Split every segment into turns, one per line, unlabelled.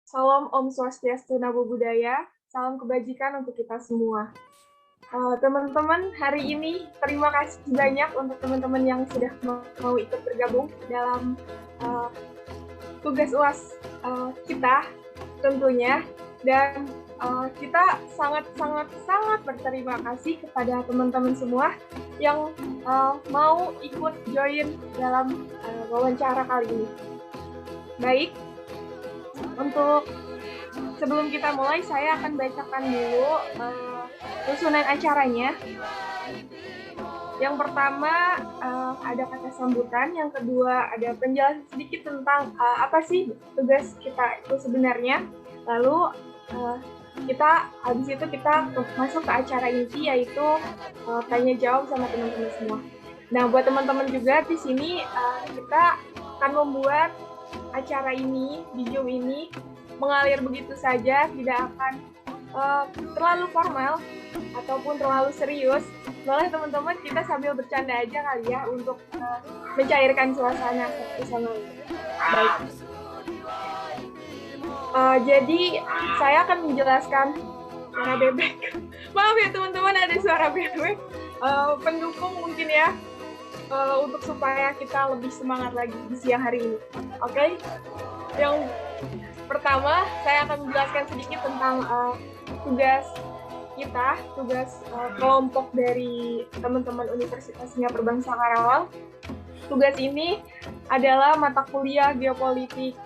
Salam Om Swastiastu Namo Buddhaya, salam kebajikan untuk kita semua. Teman-teman, hari ini terima kasih banyak untuk teman-teman yang sudah mau ikut bergabung dalam tugas UAS kita tentunya, dan kita sangat berterima kasih kepada teman-teman semua yang mau ikut join dalam wawancara kali ini. Baik, untuk sebelum kita mulai, saya akan bacakan dulu susunan acaranya. Yang pertama ada kata sambutan, yang kedua ada penjelasan sedikit tentang apa sih tugas kita itu sebenarnya. Lalu habis itu kita masuk ke acara inti, yaitu tanya jawab sama teman-teman semua. Nah, buat teman-teman juga di sini kita akan membuat acara ini di Zoom ini mengalir begitu saja, tidak akan terlalu formal ataupun terlalu serius. Boleh teman-teman kita sambil bercanda aja kali ya untuk mencairkan suasana satu sama lain. Baik. Jadi saya akan menjelaskan suara bebek. Maaf ya teman-teman, ada suara bebek. Pendukung mungkin ya. Untuk supaya kita lebih semangat lagi di siang hari ini. Oke? Yang pertama, saya akan menjelaskan sedikit tentang tugas kita, tugas kelompok dari teman-teman Universitas Singapura Bangsa Karawang. Tugas ini adalah mata kuliah geopolitik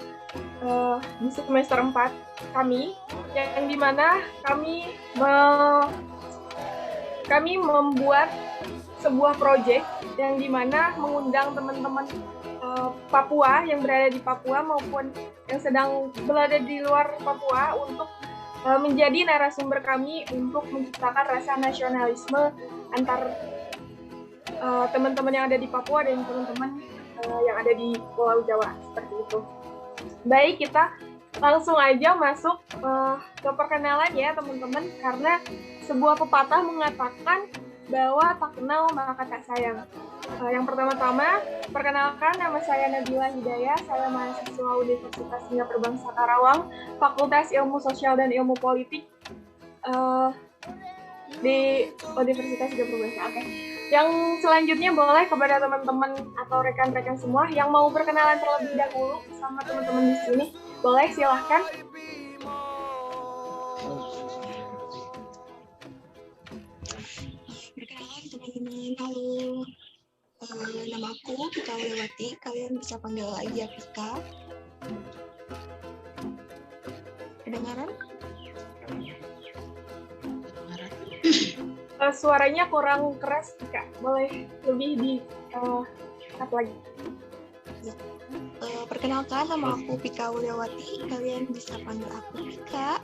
di semester 4 kami, yang dimana kami membuat sebuah proyek yang dimana mengundang teman-teman Papua yang berada di Papua maupun yang sedang berada di luar Papua untuk menjadi narasumber kami untuk menciptakan rasa nasionalisme antar teman-teman yang ada di Papua dan teman-teman yang ada di Pulau Jawa, seperti itu. Baik, kita langsung aja masuk ke perkenalan ya teman-teman, karena sebuah pepatah mengatakan bahwa tak kenal maka tak sayang. Yang pertama-tama, perkenalkan, nama saya Nabila Hidayah, saya mahasiswa Universitas Singapura Bangsa Karawang, Fakultas Ilmu Sosial dan Ilmu Politik di Universitas Singapura Bangsa. Oke. Yang selanjutnya boleh kepada teman-teman atau rekan-rekan semua yang mau berkenalan terlebih dahulu sama teman-teman di sini, boleh silahkan.
Teman-teman, halo. Nama aku Pika Wirawati, kalian bisa panggil aja Pika. Kedengaran?
Suaranya kurang keras, Pika. Boleh lebih di-cut lagi.
Perkenalkan, nama aku Pika Wirawati, kalian bisa panggil aku Pika.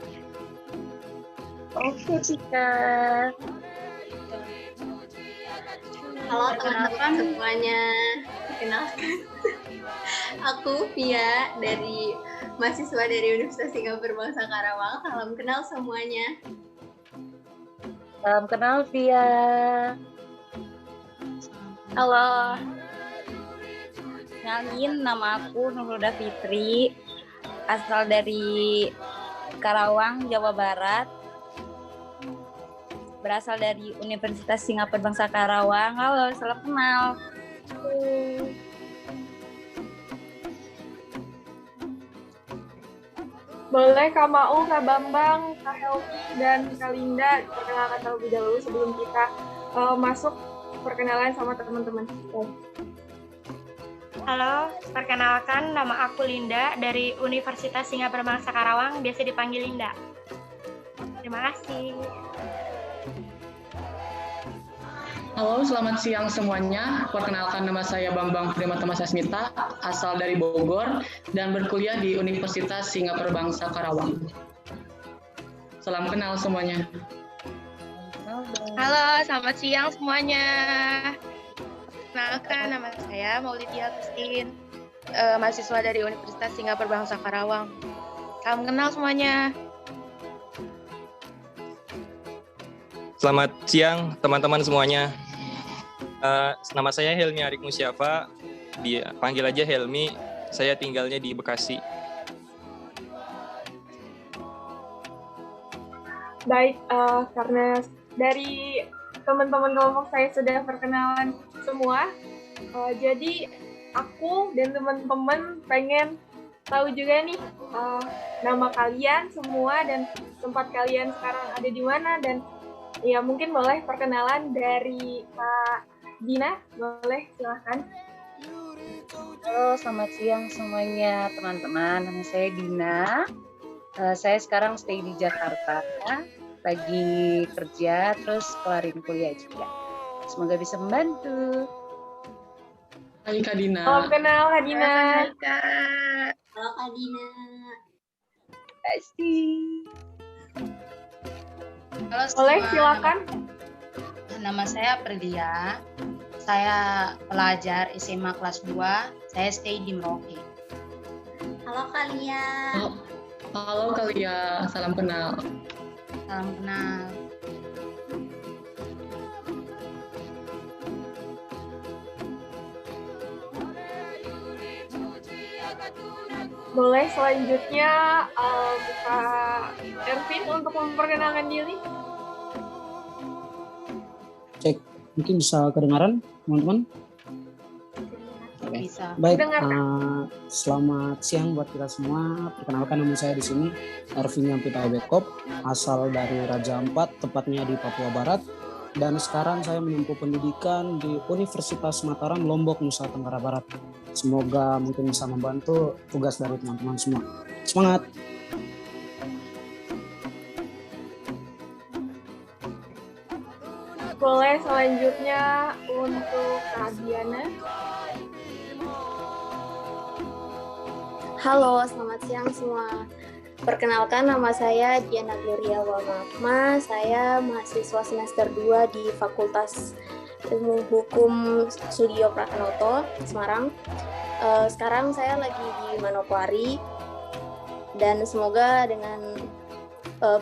Oke, Pika.
Halo teman-teman semuanya, kenalkan aku Pia dari mahasiswa dari Universitas Singapura Bangsa Karawang. Salam kenal semuanya.
Salam kenal Pia.
Halo. Kenalin, nama aku Nurhuda Fitri, asal dari Karawang, Jawa Barat. Berasal dari Universitas Singapura Bangsa Karawang. Halo, salam kenal.
Boleh Kak Maul, Kak Bambang, Kak Helmi, dan Kak Linda perkenalkan terlebih dahulu sebelum kita masuk perkenalan sama teman-teman.
Halo, perkenalkan nama aku Linda dari Universitas Singapura Bangsa Karawang, biasa dipanggil Linda. Terima kasih.
Halo, selamat siang semuanya. Perkenalkan, nama saya Bambang Primatama Sasmita, asal dari Bogor dan berkuliah di Universitas Singapura Bangsa Karawang. Salam kenal semuanya.
Halo, selamat siang semuanya. Perkenalkan, nama saya Maulidia Agustin, mahasiswa dari Universitas Singapura Bangsa Karawang. Salam kenal semuanya.
Selamat siang teman-teman semuanya. Nama saya Helmi Arik Musyafa, panggil aja Helmi. Saya tinggalnya di Bekasi.
Baik, karena dari teman-teman kelompok saya sudah perkenalan semua, jadi aku dan teman-teman pengen tahu juga nih nama kalian semua dan tempat kalian sekarang ada di mana, dan ya mungkin boleh perkenalan dari Kak Dina, boleh silahkan.
Halo, selamat siang semuanya teman-teman. Nama saya Dina. Saya sekarang stay di Jakarta, lagi kerja, terus kelarin kuliah juga. Semoga bisa membantu.
Hai Kak Dina.
Salam kenal Kak Dina.
Halo Kak Dina.
Pasti.
Halo
Boleh
semua,
silakan.
nama saya Perdia. Saya pelajar SMA kelas 2. Saya stay di Merauke.
Halo kalian.
Halo Kalia, salam kenal.
Salam kenal.
Boleh selanjutnya Kak Ervin untuk memperkenalkan diri.
Cek, mungkin bisa kedengaran teman-teman?
Bisa.
Baik,
Kedengaran.
selamat siang buat kita semua. Perkenalkan, nama saya di sini Ervin Yampita Bekop, asal dari Raja Ampat, tepatnya di Papua Barat. Dan sekarang saya menempuh pendidikan di Universitas Mataram, Lombok, Nusa Tenggara Barat. Semoga mungkin bisa membantu tugas dari teman-teman semua. Semangat!
Boleh selanjutnya untuk Kak Diana.
Halo, selamat siang semua. Perkenalkan, nama saya Diana Gloria Wamakma. Saya mahasiswa semester 2 di Fakultas Ilmu Hukum Studio Pranoto, Semarang. Sekarang saya lagi di Manokwari, dan semoga dengan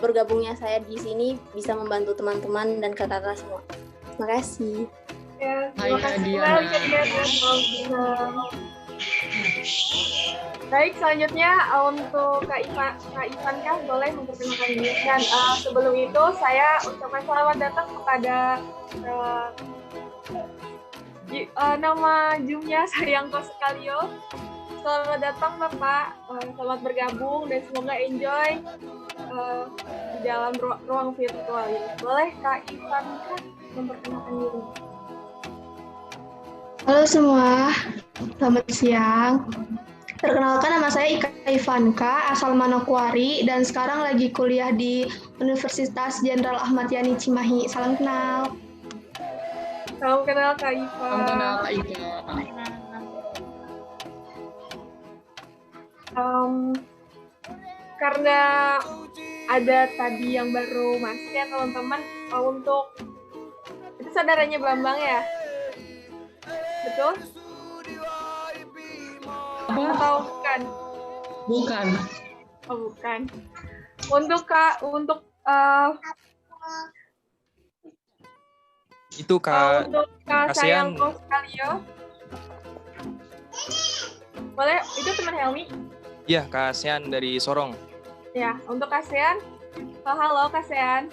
bergabungnya saya di sini bisa membantu teman-teman dan kakak-kakak semua. Terima kasih.
Ya,
Hai
terima kasih
Diana.
kembali Kak Diana. Salam kenal. Baik, selanjutnya untuk Kak Ivan Kah, boleh memperkenalkan diri. Dan sebelum itu saya ucapkan selamat datang kepada nama Jumnya Sayangko Sekalio. Selamat datang Bapak, selamat bergabung dan semoga enjoy di dalam ruang virtual ini. Boleh Kak Ivan Kah memperkenalkan diri.
Halo semua, selamat siang. Perkenalkan, nama saya Ika Ivanka, asal Manokwari, dan sekarang lagi kuliah di Universitas Jenderal Ahmad Yani Cimahi. Salam kenal.
Salam kenal Kak Ivan.
Salam kenal Kak Ika.
Karena ada tadi yang baru masuk ya teman-teman, untuk itu saudaranya Bambang ya? Betul? Atau bukan?
Bukan.
Oh bukan. Untuk
Itu Kak
untuk Kak
Kasian.
Sayangko Sekalio. Boleh, itu teman Helmi?
Iya, Kak Sean dari Sorong.
Ya, untuk Kasean. Halo Kasean.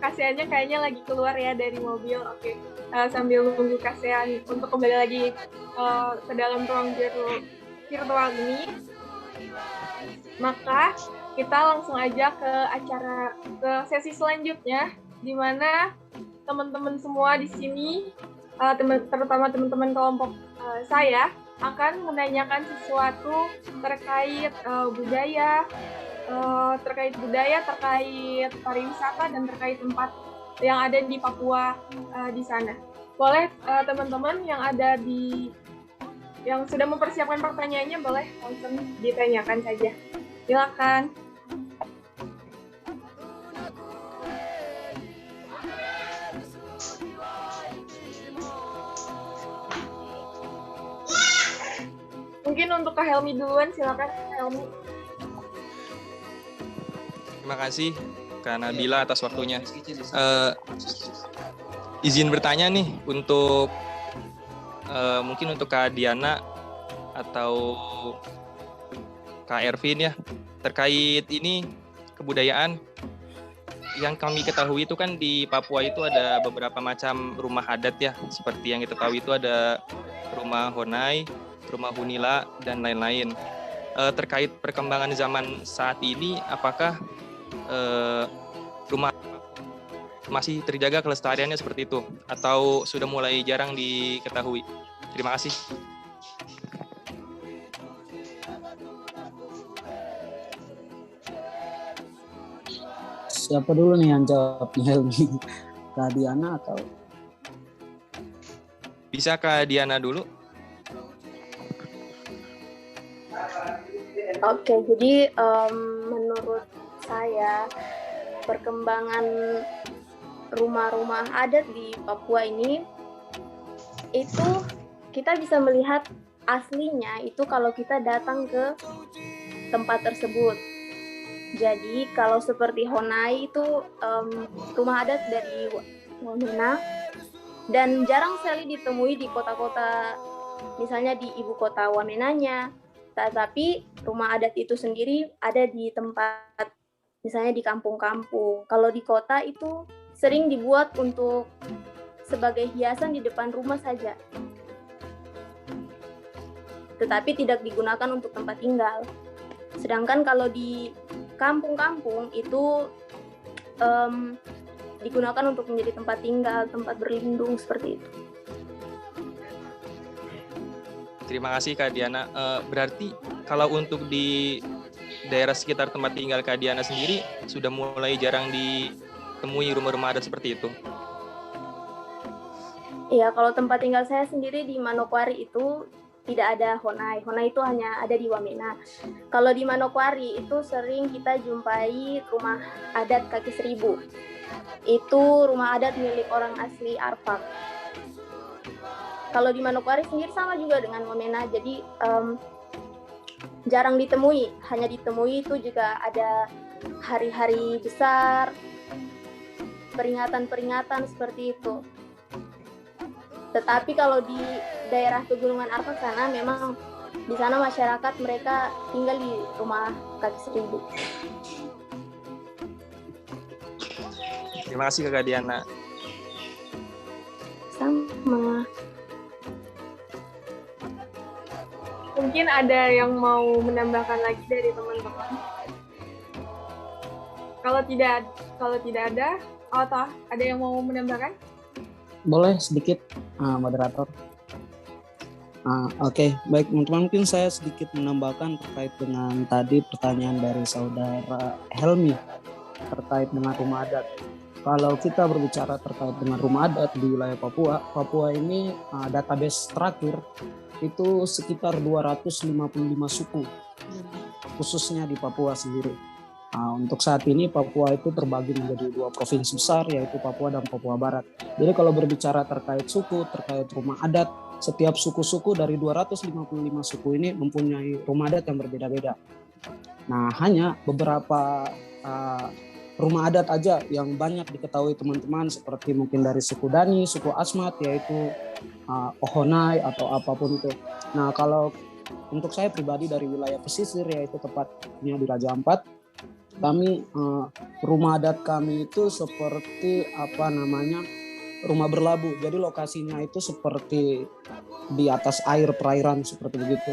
Kaseannya kayaknya lagi keluar ya dari mobil. Oke. Sambil menunggu Kasean untuk kembali lagi ke dalam ruang virtual ini, maka kita langsung aja ke sesi selanjutnya, di mana teman-teman semua di sini, terutama teman-teman kelompok saya, akan menanyakan sesuatu terkait budaya, terkait pariwisata, dan terkait tempat yang ada di Papua di sana. Boleh teman-teman yang sudah mempersiapkan pertanyaannya, boleh langsung ditanyakan saja. Silakan. Mungkin untuk Kak Helmi duluan, silakan Kak Helmi.
Terima kasih Kak Nabila atas waktunya. Izin bertanya nih untuk mungkin untuk Kak Diana atau Kak Ervin ya, terkait ini kebudayaan. Yang kami ketahui itu kan di Papua itu ada beberapa macam rumah adat ya. Seperti yang kita tahu itu ada rumah Honai, rumah Hunila, dan lain-lain. Terkait perkembangan zaman saat ini, apakah rumah masih terjaga kelestariannya seperti itu? Atau sudah mulai jarang diketahui? Terima kasih.
Siapa dulu nih yang jawab, Helmi? Kak Diana atau?
Bisa Kak Diana dulu?
Oke, jadi menurut saya perkembangan rumah-rumah adat di Papua ini itu kita bisa melihat aslinya itu kalau kita datang ke tempat tersebut. Jadi kalau seperti Honai itu rumah adat dari Wamena dan jarang sekali ditemui di kota-kota, misalnya di ibu kota Wamenanya. Tetapi rumah adat itu sendiri ada di tempat, misalnya di kampung-kampung. Kalau di kota itu sering dibuat untuk sebagai hiasan di depan rumah saja, tetapi tidak digunakan untuk tempat tinggal. Sedangkan kalau di kampung-kampung itu digunakan untuk menjadi tempat tinggal, tempat berlindung seperti itu.
Terima kasih Kak Diana. Berarti kalau untuk di daerah sekitar tempat tinggal Kak Diana sendiri sudah mulai jarang ditemui rumah-rumah adat seperti itu?
Iya, kalau tempat tinggal saya sendiri di Manokwari itu tidak ada Honai. Honai itu hanya ada di Wamena. Kalau di Manokwari itu sering kita jumpai rumah adat kaki seribu. Itu rumah adat milik orang asli Arfak. Kalau di Manokwari sendiri sama juga dengan Wamena, jadi jarang ditemui. Hanya ditemui itu juga ada hari-hari besar, peringatan-peringatan seperti itu. Tetapi kalau di daerah Pegunungan Arfak sana, memang di sana masyarakat mereka tinggal di rumah kaki seribu.
Terima kasih Kak Diana.
Sama.
Mungkin ada yang mau menambahkan lagi dari teman-teman. Kalau tidak ada, atau ada yang mau menambahkan?
Boleh sedikit, moderator. Oke, baik teman-teman, mungkin saya sedikit menambahkan terkait dengan tadi pertanyaan dari saudara Helmi terkait dengan rumah adat. Kalau kita berbicara terkait dengan rumah adat di wilayah Papua ini database terakhir itu sekitar 255 suku, khususnya di Papua sendiri. Untuk saat ini Papua itu terbagi menjadi 2 provinsi besar, yaitu Papua dan Papua Barat. Jadi kalau berbicara terkait suku, terkait rumah adat, setiap suku-suku dari 255 suku ini mempunyai rumah adat yang berbeda-beda. Nah, hanya beberapa rumah adat aja yang banyak diketahui teman-teman, seperti mungkin dari suku Dani, suku Asmat, yaitu Ohonai atau apapun itu. Nah, kalau untuk saya pribadi dari wilayah pesisir, yaitu tepatnya di Raja Ampat, kami rumah adat kami itu seperti rumah berlabuh. Jadi lokasinya itu seperti di atas air, perairan seperti begitu.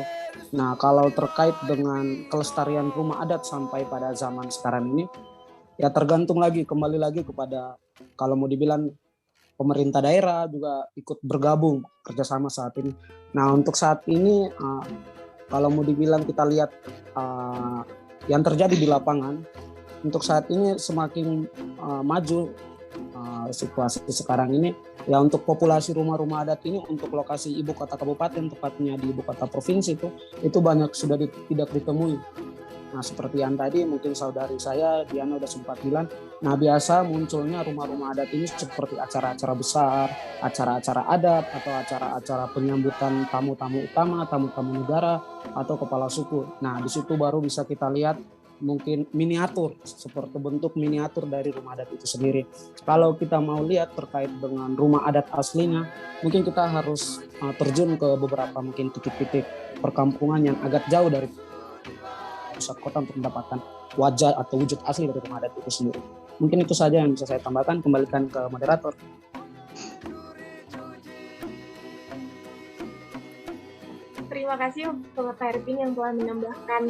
Nah, kalau terkait dengan kelestarian rumah adat sampai pada zaman sekarang ini, ya tergantung kembali lagi kepada, kalau mau dibilang pemerintah daerah juga ikut bergabung kerjasama saat ini. Nah, untuk saat ini kalau mau dibilang kita lihat yang terjadi di lapangan, untuk saat ini semakin maju situasi sekarang ini, ya untuk populasi rumah-rumah adat ini untuk lokasi ibu kota kabupaten, tepatnya di ibu kota provinsi itu banyak sudah tidak ditemui. Nah, seperti yang tadi mungkin saudari saya Diana udah sempat bilang, nah biasa munculnya rumah-rumah adat ini seperti acara-acara besar, acara-acara adat atau acara-acara penyambutan tamu-tamu utama, tamu-tamu negara atau kepala suku. Nah, di situ baru bisa kita lihat mungkin miniatur, seperti bentuk miniatur dari rumah adat itu sendiri. Kalau kita mau lihat terkait dengan rumah adat aslinya, mungkin kita harus terjun ke beberapa mungkin titik-titik perkampungan yang agak jauh dari pusat kota untuk mendapatkan wajah atau wujud asli dari rumah adat itu sendiri. Mungkin itu saja yang bisa saya tambahkan, kembalikan ke moderator.
Terima kasih untuk Kak Ervin yang telah menambahkan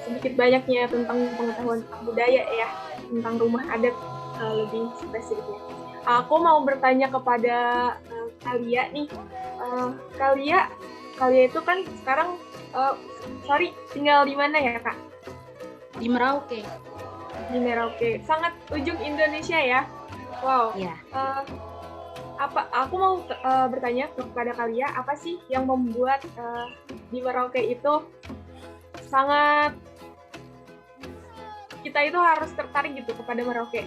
sedikit banyaknya tentang pengetahuan tentang budaya ya, tentang rumah adat lebih spesifiknya. Aku mau bertanya kepada Kalia nih. Kalia itu kan sekarang tinggal di mana ya Kak?
Di Merauke.
Di Merauke, sangat ujung Indonesia ya. Wow.
Iya.
Aku mau bertanya kepada Kalia, apa sih yang membuat di Merauke itu sangat kita itu harus tertarik gitu kepada Merauke?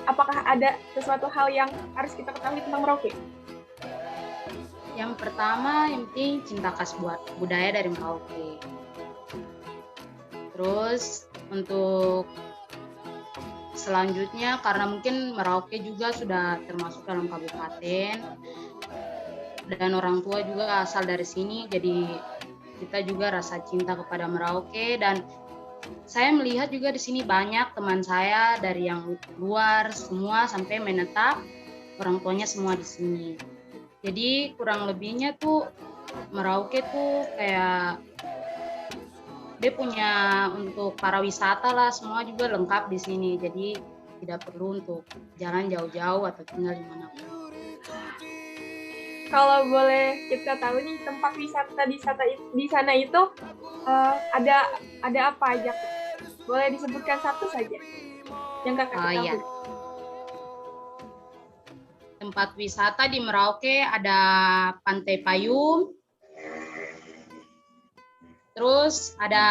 Apakah ada sesuatu hal yang harus kita ketahui tentang Merauke?
Yang pertama, yang penting cinta khas budaya dari Merauke. Terus untuk selanjutnya, karena mungkin Merauke juga sudah termasuk dalam kabupaten dan orang tua juga asal dari sini, jadi kita juga rasa cinta kepada Merauke. Dan saya melihat juga di sini banyak teman saya dari yang luar semua sampai menetap, orang tuanya semua di sini. Jadi kurang lebihnya tuh Merauke tuh kayak dia punya untuk para wisata lah, semua juga lengkap di sini. Jadi tidak perlu untuk jalan jauh-jauh atau tinggal di mana pun.
Kalau boleh kita tahu nih, tempat wisata di sana itu ada apa aja? Boleh disebutkan satu saja yang Kakak tahu.
Iya. Tempat wisata di Merauke ada Pantai Payung, terus ada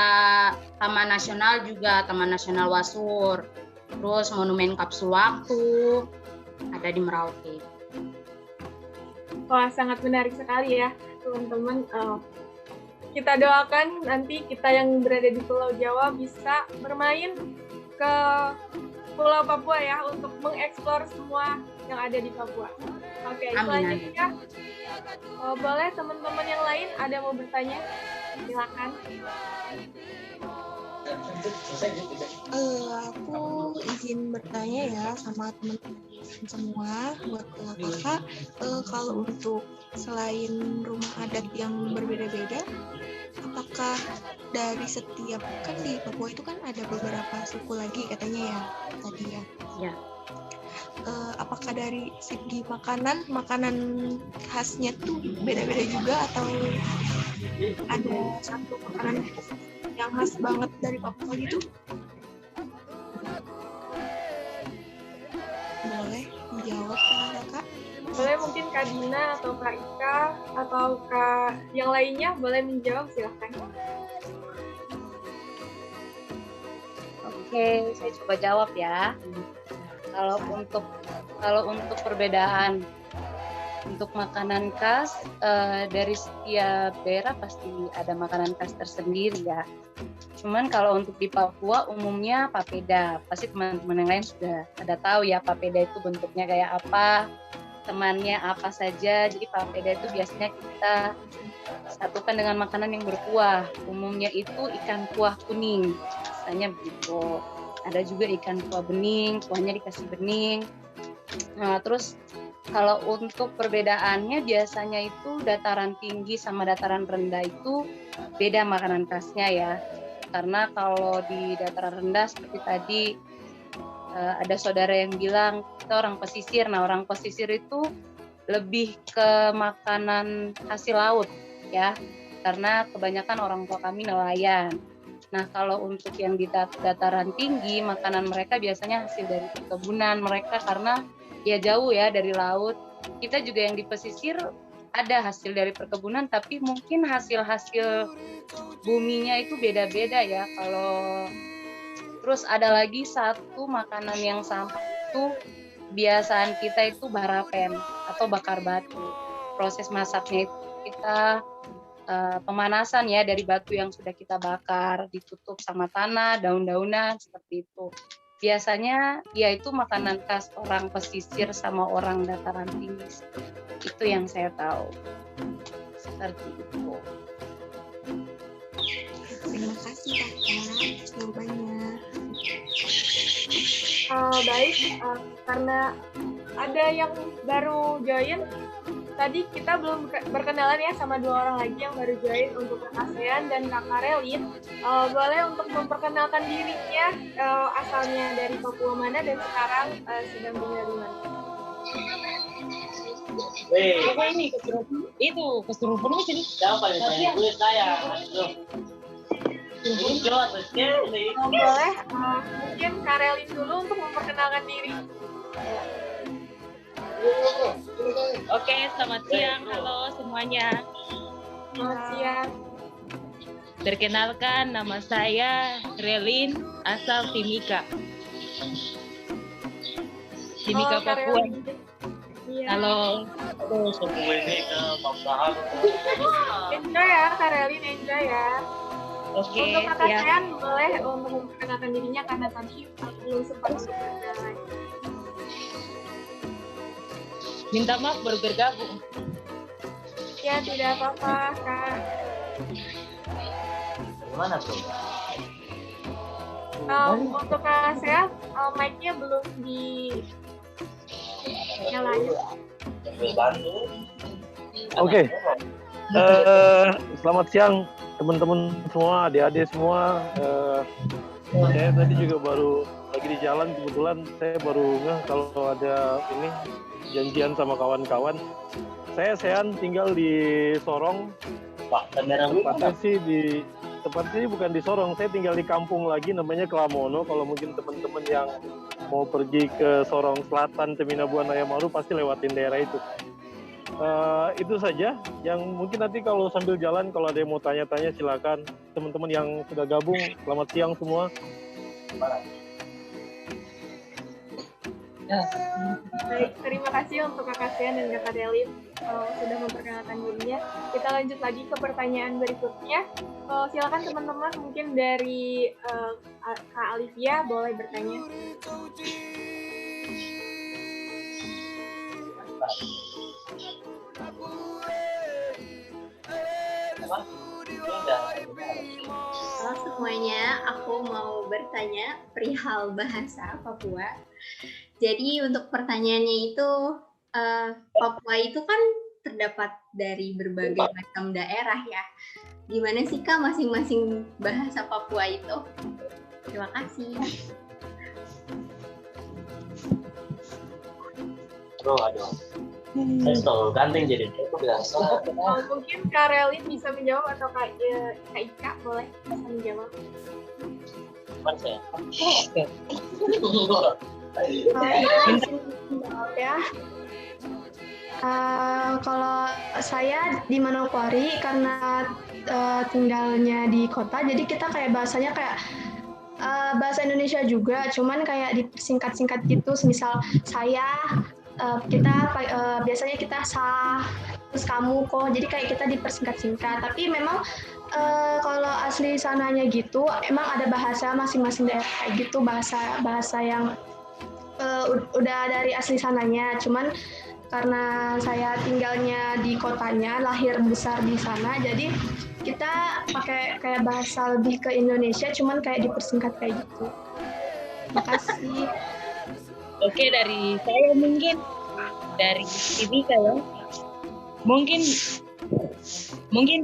Taman Nasional juga, Taman Nasional Wasur, terus Monumen Kapsul Waktu ada di Merauke.
Wah, sangat menarik sekali ya teman-teman. Kita doakan nanti kita yang berada di Pulau Jawa bisa bermain ke Pulau Papua ya, untuk mengeksplor semua yang ada di Papua. Oke, selanjutnya boleh teman-teman yang lain ada mau bertanya? Silakan.
Aku izin bertanya ya sama teman-teman semua, buat kakak, kalau untuk selain rumah adat yang berbeda-beda, apakah dari setiap, kan di Papua itu kan ada beberapa suku lagi katanya ya tadi ya?
Ya.
Apakah dari segi makanan khasnya tuh beda-beda juga, atau ada satu makanan yang khas banget dari Papua gitu? Boleh dijawab Kak?
Boleh mungkin Kak Dina atau Kak Ika atau Kak yang lainnya boleh menjawab, silahkan.
Oke, saya coba jawab ya. Kalau untuk perbedaan untuk makanan khas, dari setiap daerah pasti ada makanan khas tersendiri ya. Cuman kalau untuk di Papua umumnya papeda, pasti teman-teman yang lain sudah ada tahu ya papeda itu bentuknya kayak apa, temannya apa saja. Jadi papeda itu biasanya kita satukan dengan makanan yang berkuah. Umumnya itu ikan kuah kuning, biasanya begitu. Ada juga ikan kuah bening, kuahnya dikasih bening. Nah, terus kalau untuk perbedaannya biasanya itu dataran tinggi sama dataran rendah itu beda makanan khasnya ya. Karena kalau di dataran rendah seperti tadi ada saudara yang bilang kita orang pesisir. Nah, orang pesisir itu lebih ke makanan hasil laut ya. Karena kebanyakan orang tua kami nelayan. Nah, kalau untuk yang di dataran tinggi, makanan mereka biasanya hasil dari perkebunan mereka karena ya jauh ya dari laut. Kita juga yang di pesisir ada hasil dari perkebunan, tapi mungkin hasil-hasil buminya itu beda-beda ya. Terus ada lagi satu makanan yang sama itu biasaan kita itu barapen atau bakar batu. Proses masaknya itu kita pemanasan ya dari batu yang sudah kita bakar, ditutup sama tanah, daun-daunan seperti itu. Biasanya ya itu makanan khas orang pesisir sama orang dataran tinggi. Itu yang saya tahu. Seperti itu.
Terima kasih Kakak jawabannya.
Baik, karena ada yang baru join, tadi kita belum berkenalan ya sama 2 orang lagi yang baru join, untuk Kak Sean dan Kak Karelin. Boleh untuk memperkenalkan dirinya, asalnya dari Papua mana dan sekarang sedang tinggal di mana?
Apa ini kesurupan di sini? Siapa yang tulis saya?
Boleh, mungkin Karelin dulu untuk memperkenalkan diri.
Oke, selamat siang. Halo semuanya.
Selamat siang.
Perkenalkan, nama saya Relin, asal Timika. Timika, Papua. Halo.
Enjoy ya, Karelin, enjoy ya.
Oke,
untuk Kak
ya.
Sean, boleh untuk memperkenalkan dirinya karena tadi belum sempat berkenalan.
Minta maaf baru bergabung.
Ya, tidak apa-apa, Kak.
Gimana tuh?
Untuk Kak Sean, mic-nya belum nyalain.
Oke. Selamat siang teman-teman semua, adik-adik semua. Saya tadi juga baru lagi di jalan, kebetulan saya baru ngeh kalau ada ini janjian sama kawan-kawan. Saya Sean, tinggal di Sorong. Tepatnya sih bukan di Sorong, saya tinggal di kampung lagi namanya Kelamono. Kalau mungkin teman-teman yang mau pergi ke Sorong Selatan, Teminabuan, Ayamaru pasti lewatin daerah itu. Itu saja yang mungkin nanti kalau sambil jalan kalau ada yang mau tanya-tanya silakan. Teman-teman yang sudah gabung, selamat siang semua.
Baik, terima kasih untuk Kak Sean dan Kak Karelin sudah memperkenalkan dirinya. Kita lanjut lagi ke pertanyaan berikutnya. Silakan teman-teman, mungkin dari Kak Alivia boleh bertanya.
Halo semuanya, aku mau bertanya perihal bahasa Papua. Jadi untuk pertanyaannya itu, Papua itu kan terdapat dari berbagai macam daerah ya. Gimana sih Kak masing-masing bahasa Papua itu? Terima kasih.
Aduh. Saya selalu ganteng jadi itu biasa.
Mungkin Kak Relin bisa menjawab atau Kak Ika boleh bisa menjawab.
Cuman saya.
Ya. Kalau saya di Manokwari karena tinggalnya di kota, jadi kita kayak bahasanya kayak bahasa Indonesia juga, cuman kayak disingkat-singkat gitu. Misal saya, kita biasanya kita sa, terus kamu kok. Jadi kayak kita dipersingkat-singkat. Tapi memang kalau asli sananya gitu, emang ada bahasa masing-masing daerah kayak gitu, bahasa yang udah dari asli sananya. Cuman karena saya tinggalnya di kotanya, lahir besar di sana, jadi kita pakai kayak bahasa lebih ke Indonesia, cuman kayak dipersingkat kayak gitu. Makasih.
Oke, dari saya mungkin dari Timika ya. Mungkin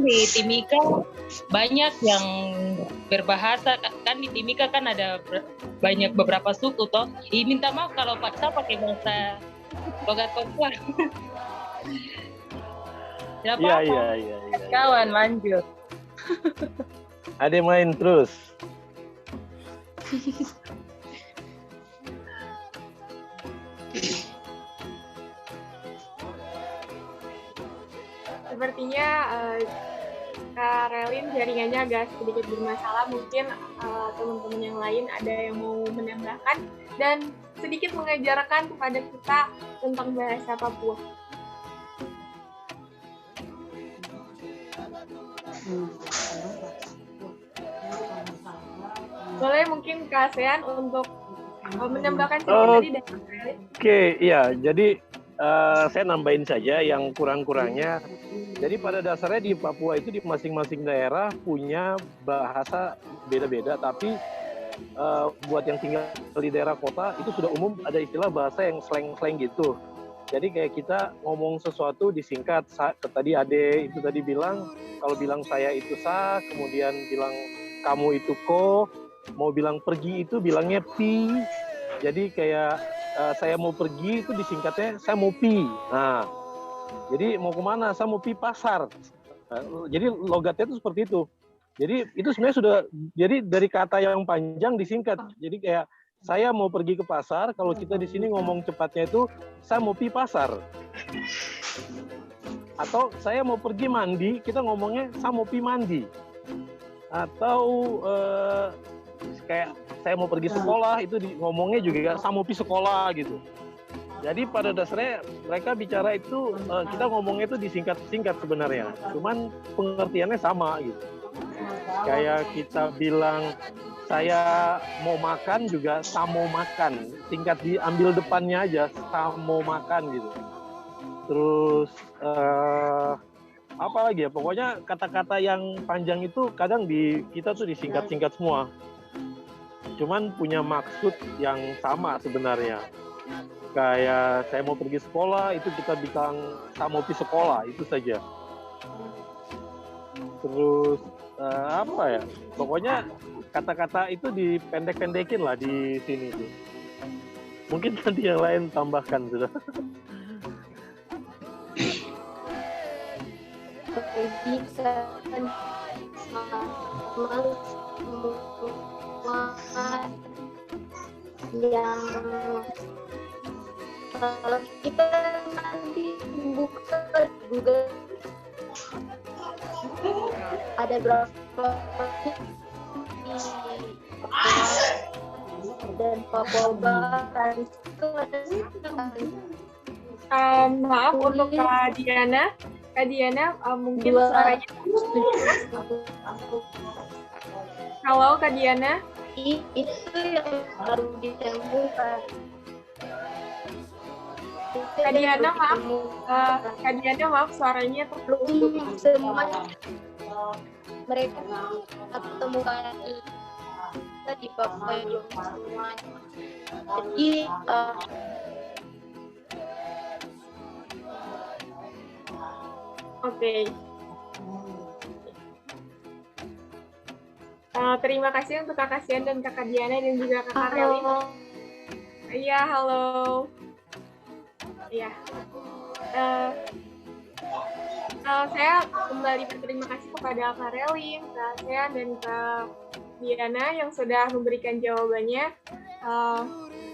di Timika banyak yang berbahasa, kan di Timika kan ada banyak beberapa suku toh. Minta maaf kalau saya pakai bahasa logat Papua.
Iya.
Kawan lanjut.
Ada main terus.
Sepertinya Kak Relin jaringannya agak sedikit bermasalah. Mungkin teman-teman yang lain ada yang mau menambahkan dan sedikit mengajarkan kepada kita tentang bahasa Papua. Boleh mungkin Kak ASEAN untuk menambahkan sedikit tadi dari
Oke, iya. Jadi saya nambahin saja yang kurang-kurangnya. Jadi pada dasarnya di Papua itu di masing-masing daerah punya bahasa beda-beda, tapi buat yang tinggal di daerah kota itu sudah umum ada istilah bahasa yang slang-slang gitu. Jadi kayak kita ngomong sesuatu disingkat. Tadi Ade itu tadi bilang, kalau bilang saya itu sa, kemudian bilang kamu itu ko, mau bilang pergi itu bilangnya pi. Jadi kayak saya mau pergi itu disingkatnya saya mau pi. Nah, jadi mau kemana? Saya mau pi pasar. Jadi logatnya itu seperti itu. Jadi itu sebenarnya sudah, jadi dari kata yang panjang disingkat. Jadi kayak saya mau pergi ke pasar, kalau kita di sini ngomong cepatnya itu saya mau pi pasar. Atau saya mau pergi mandi, kita ngomongnya saya mau pi mandi. Atau kayak saya mau pergi sekolah, itu ngomongnya juga saya mau pi sekolah gitu. Jadi pada dasarnya mereka bicara itu, kita ngomongnya itu disingkat-singkat sebenarnya. Cuman pengertiannya sama gitu. Kayak kita bilang saya mau makan juga saya mau makan, tingkat diambil depannya aja saya mau makan gitu. Terus apa lagi ya, pokoknya kata-kata yang panjang itu kadang kita tuh disingkat-singkat semua, cuman punya maksud yang sama sebenarnya. Kayak saya mau pergi sekolah itu kita bilang saya mau pergi sekolah, itu saja. Terus apa ya, pokoknya kata-kata itu dipendek-pendekin lah di sini tuh. Mungkin nanti yang lain tambahkan sudah.
Yang kalau kita nanti buka Google ada berapa dan Papua Barat itu ada
maaf untuk Kak Diana. Kak Diana mungkin suaranya. Halo Kak Diana.
Itu yang baru ditemukan.
Kak Diana maaf. Kak Diana maaf suaranya
belum semua mereka temukan di Papua belum semua. Jadi
Oke. Terima kasih untuk Kakak Sian dan Kakak Diana dan juga Kakak Relin. Iya, halo. Iya. Saya kembali berterima kasih kepada Kak Relin, Kak Sian, dan Kak Diana yang sudah memberikan jawabannya.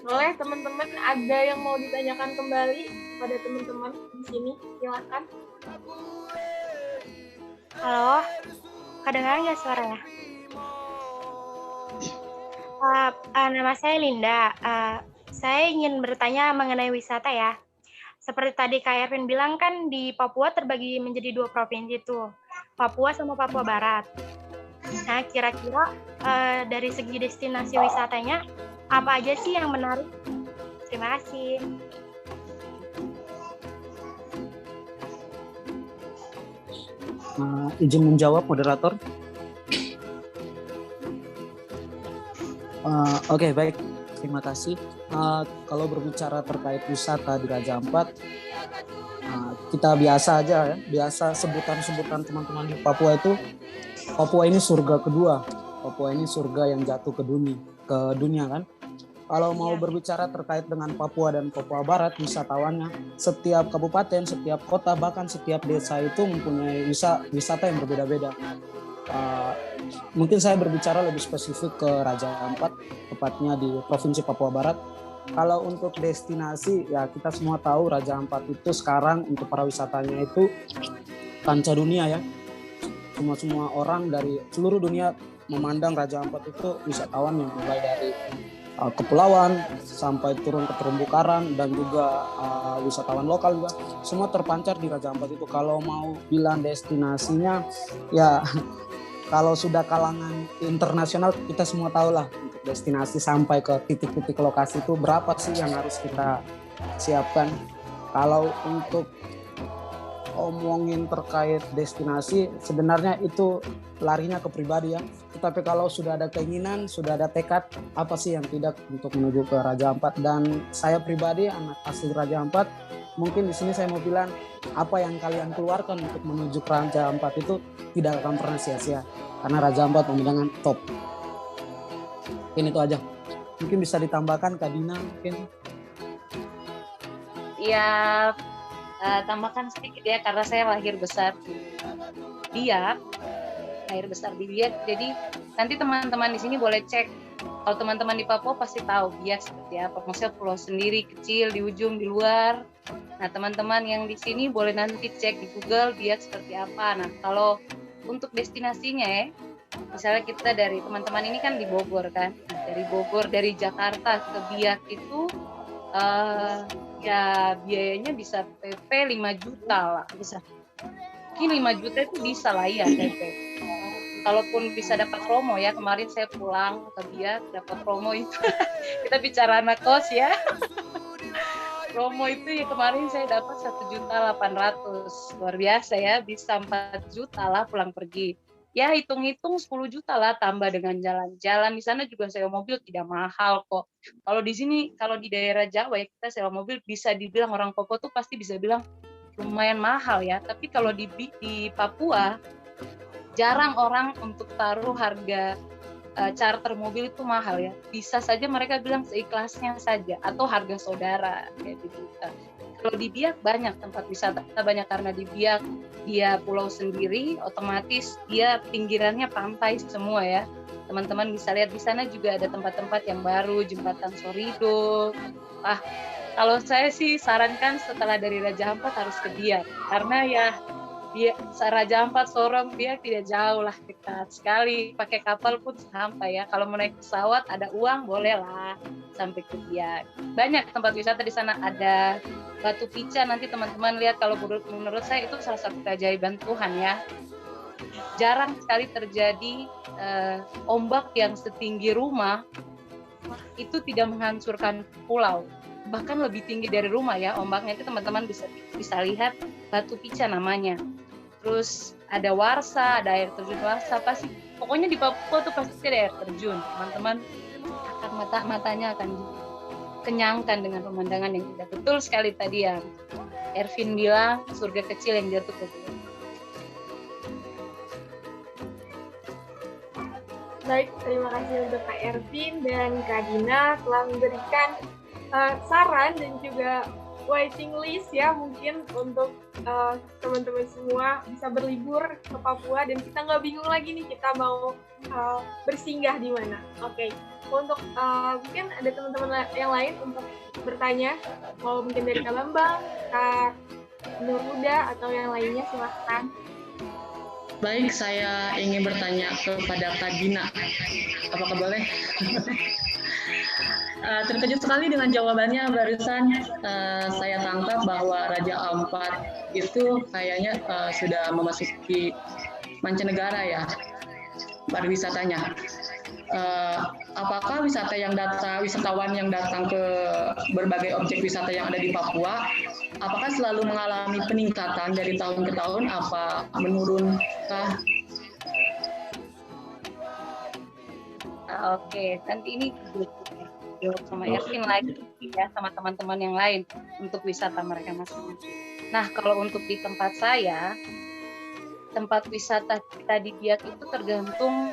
Boleh teman-teman ada yang mau ditanyakan kembali kepada teman-teman di sini? Silakan.
Halo, kedengaran nggak suaranya? Nama saya Linda. Saya ingin bertanya mengenai wisata ya. Seperti tadi Kak Erwin bilang kan di Papua terbagi menjadi 2 provinsi tuh, Papua sama Papua Barat. Nah, kira-kira dari segi destinasi wisatanya apa aja sih yang menarik? Terima kasih.
Izin menjawab moderator. Oke, baik. Terima kasih. Kalau berbicara terkait wisata di Raja Ampat, kita biasa aja ya. Biasa sebutan-sebutan teman-teman di Papua itu, Papua ini surga kedua. Papua ini surga yang jatuh ke dunia kan. Kalau mau berbicara terkait dengan Papua dan Papua Barat, wisatawannya, setiap kabupaten, setiap kota, bahkan setiap desa itu mempunyai wisata yang berbeda-beda. Mungkin saya berbicara lebih spesifik ke Raja Ampat, tepatnya di Provinsi Papua Barat. Kalau untuk destinasi, ya kita semua tahu Raja Ampat itu sekarang untuk para wisatanya itu kancah dunia ya. Semua orang dari seluruh dunia memandang Raja Ampat itu wisatawan yang mulai dari kepulauan sampai turun ke terumbu karang dan juga wisatawan lokal juga semua terpancar di Raja Ampat itu. Kalau mau bilang destinasinya ya kalau sudah kalangan internasional kita semua tahu lah untuk destinasi sampai ke titik-titik lokasi itu berapa sih yang harus kita siapkan. Kalau untuk omongin terkait destinasi sebenarnya itu larinya ke pribadi ya. Tetapi kalau sudah ada keinginan, sudah ada tekad, apa sih yang tidak untuk menuju ke Raja Ampat. Dan saya pribadi anak asli Raja Ampat, mungkin di sini saya mau bilang apa yang kalian keluarkan untuk menuju ke Raja Ampat itu tidak akan pernah sia-sia karena Raja Ampat pemandangan top. Mungkin itu aja. Mungkin bisa ditambahkan Kak Dina mungkin.
Ya, tambahkan sedikit ya, karena saya lahir besar di Biak, jadi nanti teman-teman di sini boleh cek. Kalau teman-teman di Papua pasti tahu Biak seperti apa, maksudnya pulau sendiri kecil di ujung di luar. Nah, teman-teman yang di sini boleh nanti cek di Google Biak seperti apa. Nah, kalau untuk destinasinya ya, misalnya kita dari teman-teman ini kan di Bogor kan, dari Bogor dari Jakarta ke Biak itu ya biayanya bisa PP 5 juta lah, bisa. Mungkin 5 juta itu bisa lah ya PP. Kalaupun bisa dapat promo ya, kemarin saya pulang ke Biak dapat promo itu. Kita bicara anak kos ya. Promo itu ya kemarin saya dapat 1.800.000. Luar biasa ya, bisa 4 juta lah pulang pergi. Ya hitung-hitung 10 juta lah tambah dengan jalan-jalan. Di sana juga sewa mobil tidak mahal kok. Kalau di sini, kalau di daerah Jawa ya kita sewa mobil bisa dibilang orang Papua tuh pasti bisa bilang lumayan mahal ya. Tapi kalau di Papua jarang orang untuk taruh harga charter mobil itu mahal ya. Bisa saja mereka bilang seikhlasnya saja atau harga saudara kayak gitu. Kalau di Biak banyak tempat wisata, banyak karena di Biak dia pulau sendiri, otomatis dia pinggirannya pantai semua ya. Teman-teman bisa lihat di sana juga ada tempat-tempat yang baru, jembatan Sorido. Kalau saya sih sarankan setelah dari Raja Ampat harus ke Biak, karena ya Raja Ampat, Sorong, Biak tidak jauh lah, dekat sekali. Pakai kapal pun sampai ya. Kalau mau naik pesawat ada uang boleh lah sampai ke Biak. Banyak tempat wisata di sana, ada Batu Pica, nanti teman-teman lihat. Kalau menurut saya itu salah satu keajaiban Tuhan ya. Jarang sekali terjadi ombak yang setinggi rumah itu tidak menghancurkan pulau. Bahkan lebih tinggi dari rumah ya ombaknya, itu teman-teman bisa lihat Batu Pica namanya. Terus ada Warsa, ada air terjun Warsa, pasti pokoknya di Papua tuh pasti ada air terjun. Teman-teman akan matanya akan kenyangkan dengan pemandangan yang indah. Betul sekali tadi yang Ervin bilang, surga kecil yang jatuh ke bumi.
Baik, terima kasih untuk Kak Ervin dan Kak Dina telah memberikan saran dan juga waiting list ya mungkin untuk teman-teman semua bisa berlibur ke Papua dan kita nggak bingung lagi nih kita mau bersinggah di mana. Oke. Untuk mungkin ada teman-teman yang lain untuk bertanya, mau mungkin dari Kak Bambang, Kak Nur Huda atau yang lainnya silahkan.
Baik, saya ingin bertanya kepada Kak Dina. Apakah boleh? Terkejut sekali dengan jawabannya barusan. Saya tangkap bahwa Raja Ampat itu kayaknya sudah memasuki mancanegara ya pariwisatanya. Apakah wisatawan yang datang ke berbagai objek wisata yang ada di Papua, apakah selalu mengalami peningkatan dari tahun ke tahun? Apa menurunkah?
Oke, nanti ini jawab sama Ervin lagi ya, sama teman-teman yang lain untuk wisata mereka masing-masing. Nah, kalau untuk di tempat saya, tempat wisata kita di Biak itu tergantung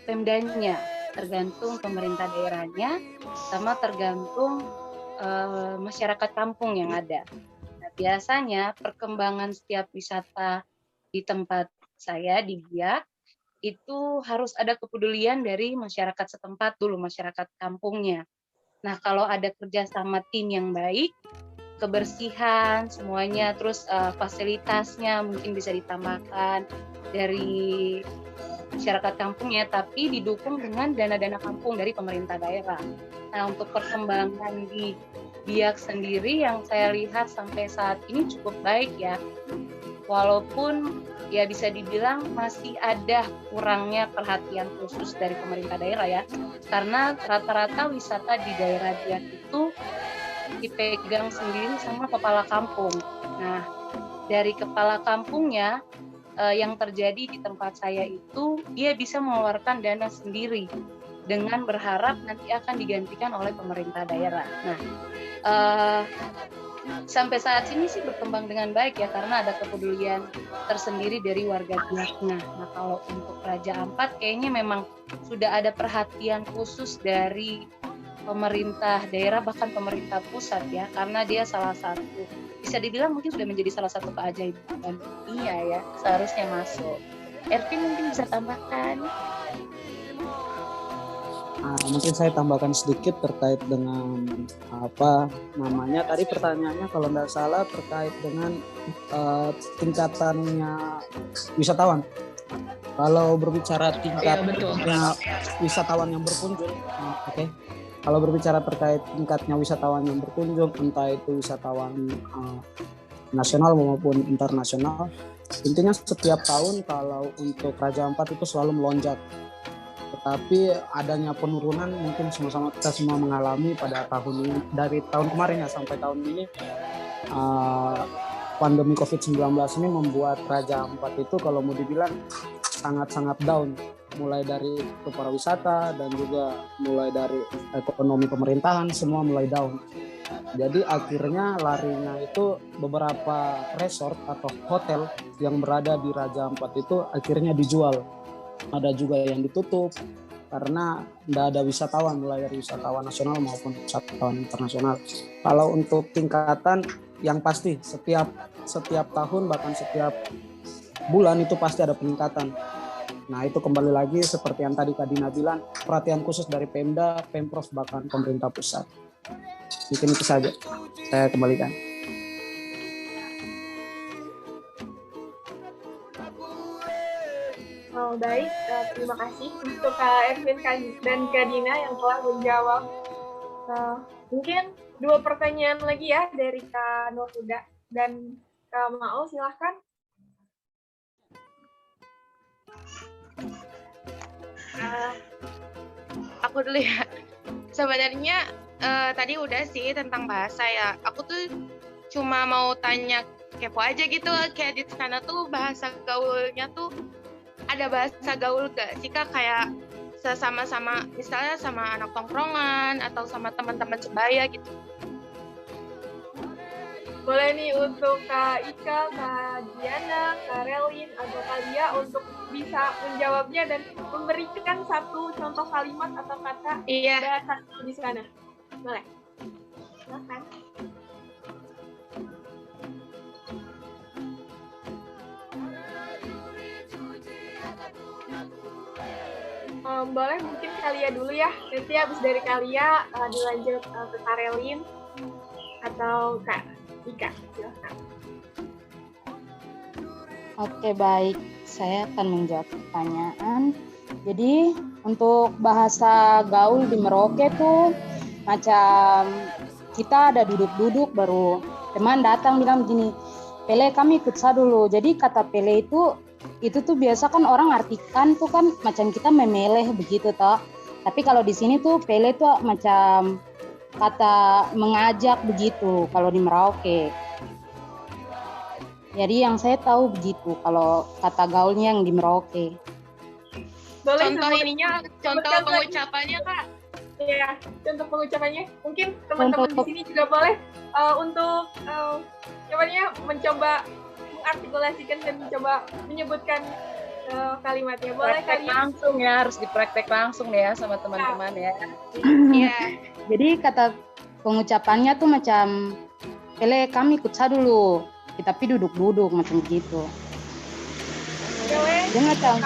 pemdanya, tergantung pemerintah daerahnya, sama tergantung masyarakat kampung yang ada. Nah, biasanya perkembangan setiap wisata di tempat saya di Biak itu harus ada kepedulian dari masyarakat setempat dulu, masyarakat kampungnya. Nah, kalau ada kerjasama tim yang baik, kebersihan semuanya, terus fasilitasnya mungkin bisa ditambahkan dari masyarakat kampungnya, tapi didukung dengan dana-dana kampung dari pemerintah daerah. Nah, untuk perkembangan di Biak sendiri yang saya lihat sampai saat ini cukup baik ya, walaupun ya bisa dibilang masih ada kurangnya perhatian khusus dari pemerintah daerah ya, karena rata-rata wisata di daerah Biak itu dipegang sendiri sama kepala kampung. Nah, dari kepala kampungnya yang terjadi di tempat saya itu, dia bisa mengeluarkan dana sendiri dengan berharap nanti akan digantikan oleh pemerintah daerah. Nah, sampai saat ini sih berkembang dengan baik ya, karena ada kepedulian tersendiri dari warga Biaknya. Nah, kalau untuk Raja Ampat kayaknya memang sudah ada perhatian khusus dari pemerintah daerah, bahkan pemerintah pusat ya, karena dia salah satu, bisa dibilang mungkin sudah menjadi salah satu keajaiban dunia ya, seharusnya masuk. Ervin mungkin bisa tambahkan.
Mungkin saya tambahkan sedikit terkait dengan apa namanya, tadi pertanyaannya kalau nggak salah terkait dengan tingkatannya wisatawan. Kalau berbicara tingkatnya wisatawan yang berkunjung, oke. Kalau berbicara terkait tingkatnya wisatawan yang berkunjung, entah itu wisatawan nasional maupun internasional, intinya setiap tahun kalau untuk Raja Ampat itu selalu melonjak. Tetapi adanya penurunan mungkin sama-sama kita semua mengalami pada tahun ini, dari tahun kemarin ya sampai tahun ini, pandemi COVID-19 ini membuat Raja Ampat itu kalau mau dibilang sangat-sangat down, mulai dari para wisata dan juga mulai dari ekonomi pemerintahan, semua mulai down. Jadi akhirnya larinya itu beberapa resort atau hotel yang berada di Raja Ampat itu akhirnya dijual. Ada juga yang ditutup karena tidak ada wisatawan, mulai dari wisatawan nasional maupun wisatawan internasional. Kalau untuk tingkatan yang pasti setiap tahun bahkan setiap bulan itu pasti ada peningkatan. Nah, itu kembali lagi seperti yang tadi Kak Dina bilang, perhatian khusus dari Pemda, Pemprov, bahkan pemerintah pusat. Mungkin itu saja saya kembalikan.
Oh, baik, terima kasih untuk Kak Ervin dan Kak Dina yang telah menjawab. Mungkin 2 pertanyaan lagi ya dari Kak Nurhuda dan Kak Ma'ul, silahkan.
Aku dulu ya. Sebenarnya tadi udah sih tentang bahasa ya. Aku tuh cuma mau tanya kepo aja gitu, kayak di sana tuh bahasa gaulnya tuh ada bahasa gaul gak sih Kak, kayak sama-sama misalnya sama anak tongkrongan atau sama teman-teman sebaya gitu.
Boleh nih untuk Kak Ika, Kak Diana, Kak Relin, atau Kak Lia untuk bisa menjawabnya dan memberikan satu contoh kalimat atau kata bahasa di sana. Boleh? Silakan. Boleh mungkin Kalia dulu ya. Nanti habis dari Kalia dilanjut ke Kak Relin atau Kak Ika. Silakan.
Oke, baik. Saya akan menjawab pertanyaan. Jadi, untuk bahasa gaul di Merauke tuh macam kita ada duduk-duduk baru teman datang bilang begini, Pele kami ikut sa dulu. Jadi kata Pele itu tuh biasa kan orang artikan tuh kan macam kita memeleh begitu toh. Tapi kalau di sini tuh Pele tuh macam kata mengajak begitu kalau di Merauke. Jadi yang saya tahu begitu kalau kata gaulnya yang di Merauke.
Boleh
contoh ininya, contoh pengucapannya Kak.
Iya, contoh pengucapannya. Mungkin teman-teman di sini juga boleh untuk mencoba mengartikulasikan dan mencoba menyebutkan kalimatnya. Boleh
praktek
kalian
langsung ya, harus dipraktek langsung ya sama teman-teman ya.
Iya. Jadi kata pengucapannya tuh macam Pele kami ikut sa dulu. Tapi duduk-duduk macam gitu. Dia macam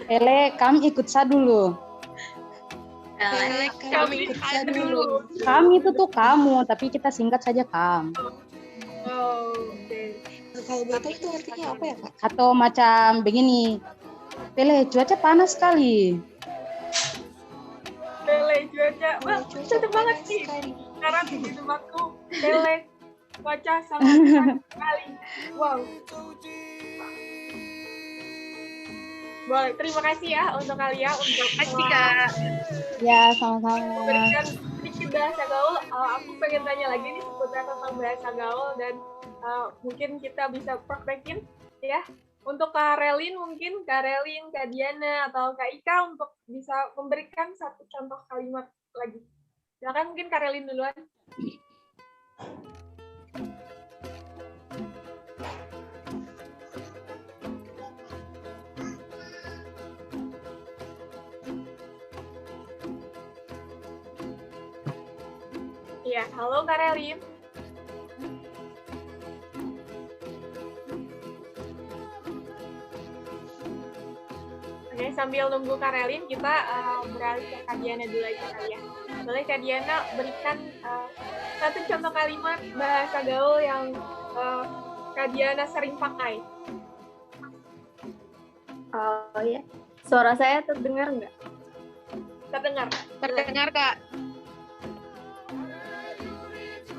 Pele
kami ikut sa dulu.
Kami ikut saja dulu.
Kami itu tuh kamu, tapi kita singkat saja kam.
Oh, oke.
Kalau batal itu artinya apa ya, Kak?
Atau macam begini, Pele, cuaca panas sekali.
Pele cuaca, wah cocok banget sih. Sekarang di tempatku Pele cuaca sangat panas sekali. Wow. Boleh, terima kasih ya untuk kalian untuk
Kak.
Ya, sama-sama.
Memberikan sedikit bahasa gaul. Aku pengen tanya lagi nih seputar tentang bahasa gaul dan mungkin kita bisa praktekin ya. Untuk Kak Relin mungkin, Kak Relin, Kak Diana, atau Kak Ika untuk bisa memberikan satu contoh kalimat lagi. Silakan mungkin Kak Relin duluan. Ya, halo Kak Relin. Oke, sambil nunggu Kak Relin, kita beralih ke Kak Diana dulu aja kali ya. Boleh Kak Diana berikan satu contoh kalimat bahasa gaul yang Kak Diana sering pakai.
Oh ya, suara saya terdengar nggak?
Terdengar.
Terdengar, Kak.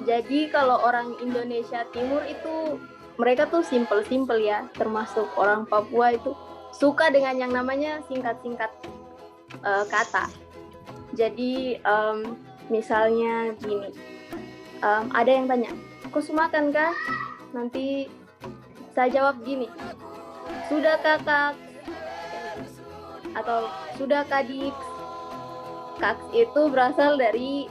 Jadi kalau orang Indonesia Timur itu mereka tuh simple-simple ya, termasuk orang Papua itu suka dengan yang namanya singkat-singkat kata. Jadi misalnya gini, ada yang tanya, kau makan kah? Nanti saya jawab gini, sudah kakak, atau sudah kadik. Kaks itu berasal dari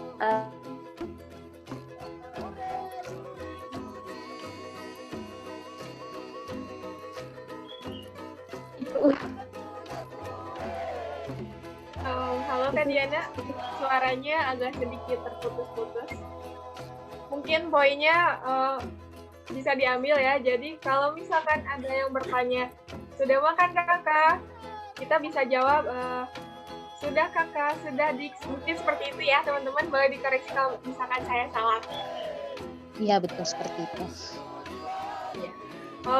Halo Kak Diana, suaranya agak sedikit terputus-putus. Mungkin poinnya bisa diambil ya. Jadi kalau misalkan ada yang bertanya, sudah makan kakak? Kita bisa jawab, sudah kakak, sudah dik. Mungkin seperti itu ya teman-teman. Boleh dikoreksi kalau misalkan saya salah.
Iya betul seperti itu.
Ya.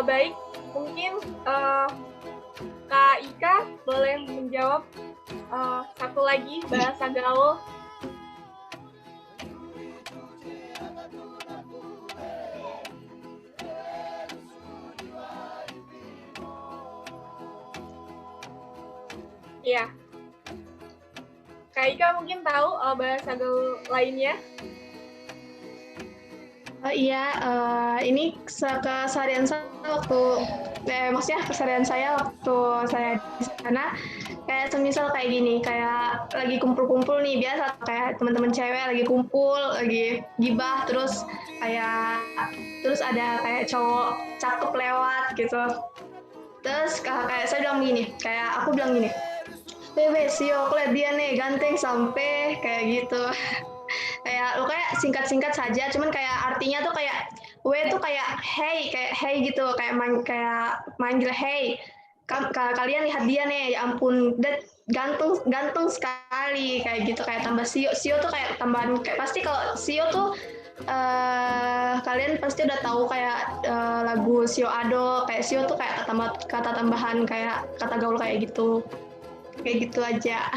Baik, mungkin Kak Ika boleh menjawab satu lagi bahasa gaul. Iya. Kak Ika mungkin tahu bahasa gaul lainnya?
Ini keseharian saya waktu, maksudnya keseharian saya waktu saya di sana, kayak semisal kayak gini, kayak lagi kumpul-kumpul nih, biasa kayak teman-teman cewek lagi kumpul, lagi gibah, terus ada kayak cowok cakep lewat gitu. Terus kayak saya bilang gini, kayak aku bilang gini, Wewe, sio, aku lihat dia nih, ganteng sampai kayak gitu. Kayak lo kayak singkat-singkat saja, cuman kayak artinya tuh kayak we tuh kayak hey gitu, kayak manggil hey. Kalian lihat dia nih, ya ampun, ganteng sekali kayak gitu, kayak tambah sio tuh kayak tambahan, kayak pasti kalau sio tuh kalian pasti udah tahu kayak lagu Sio Ado, kayak sio tuh kayak kata tambahan, kayak kata gaul kayak gitu aja.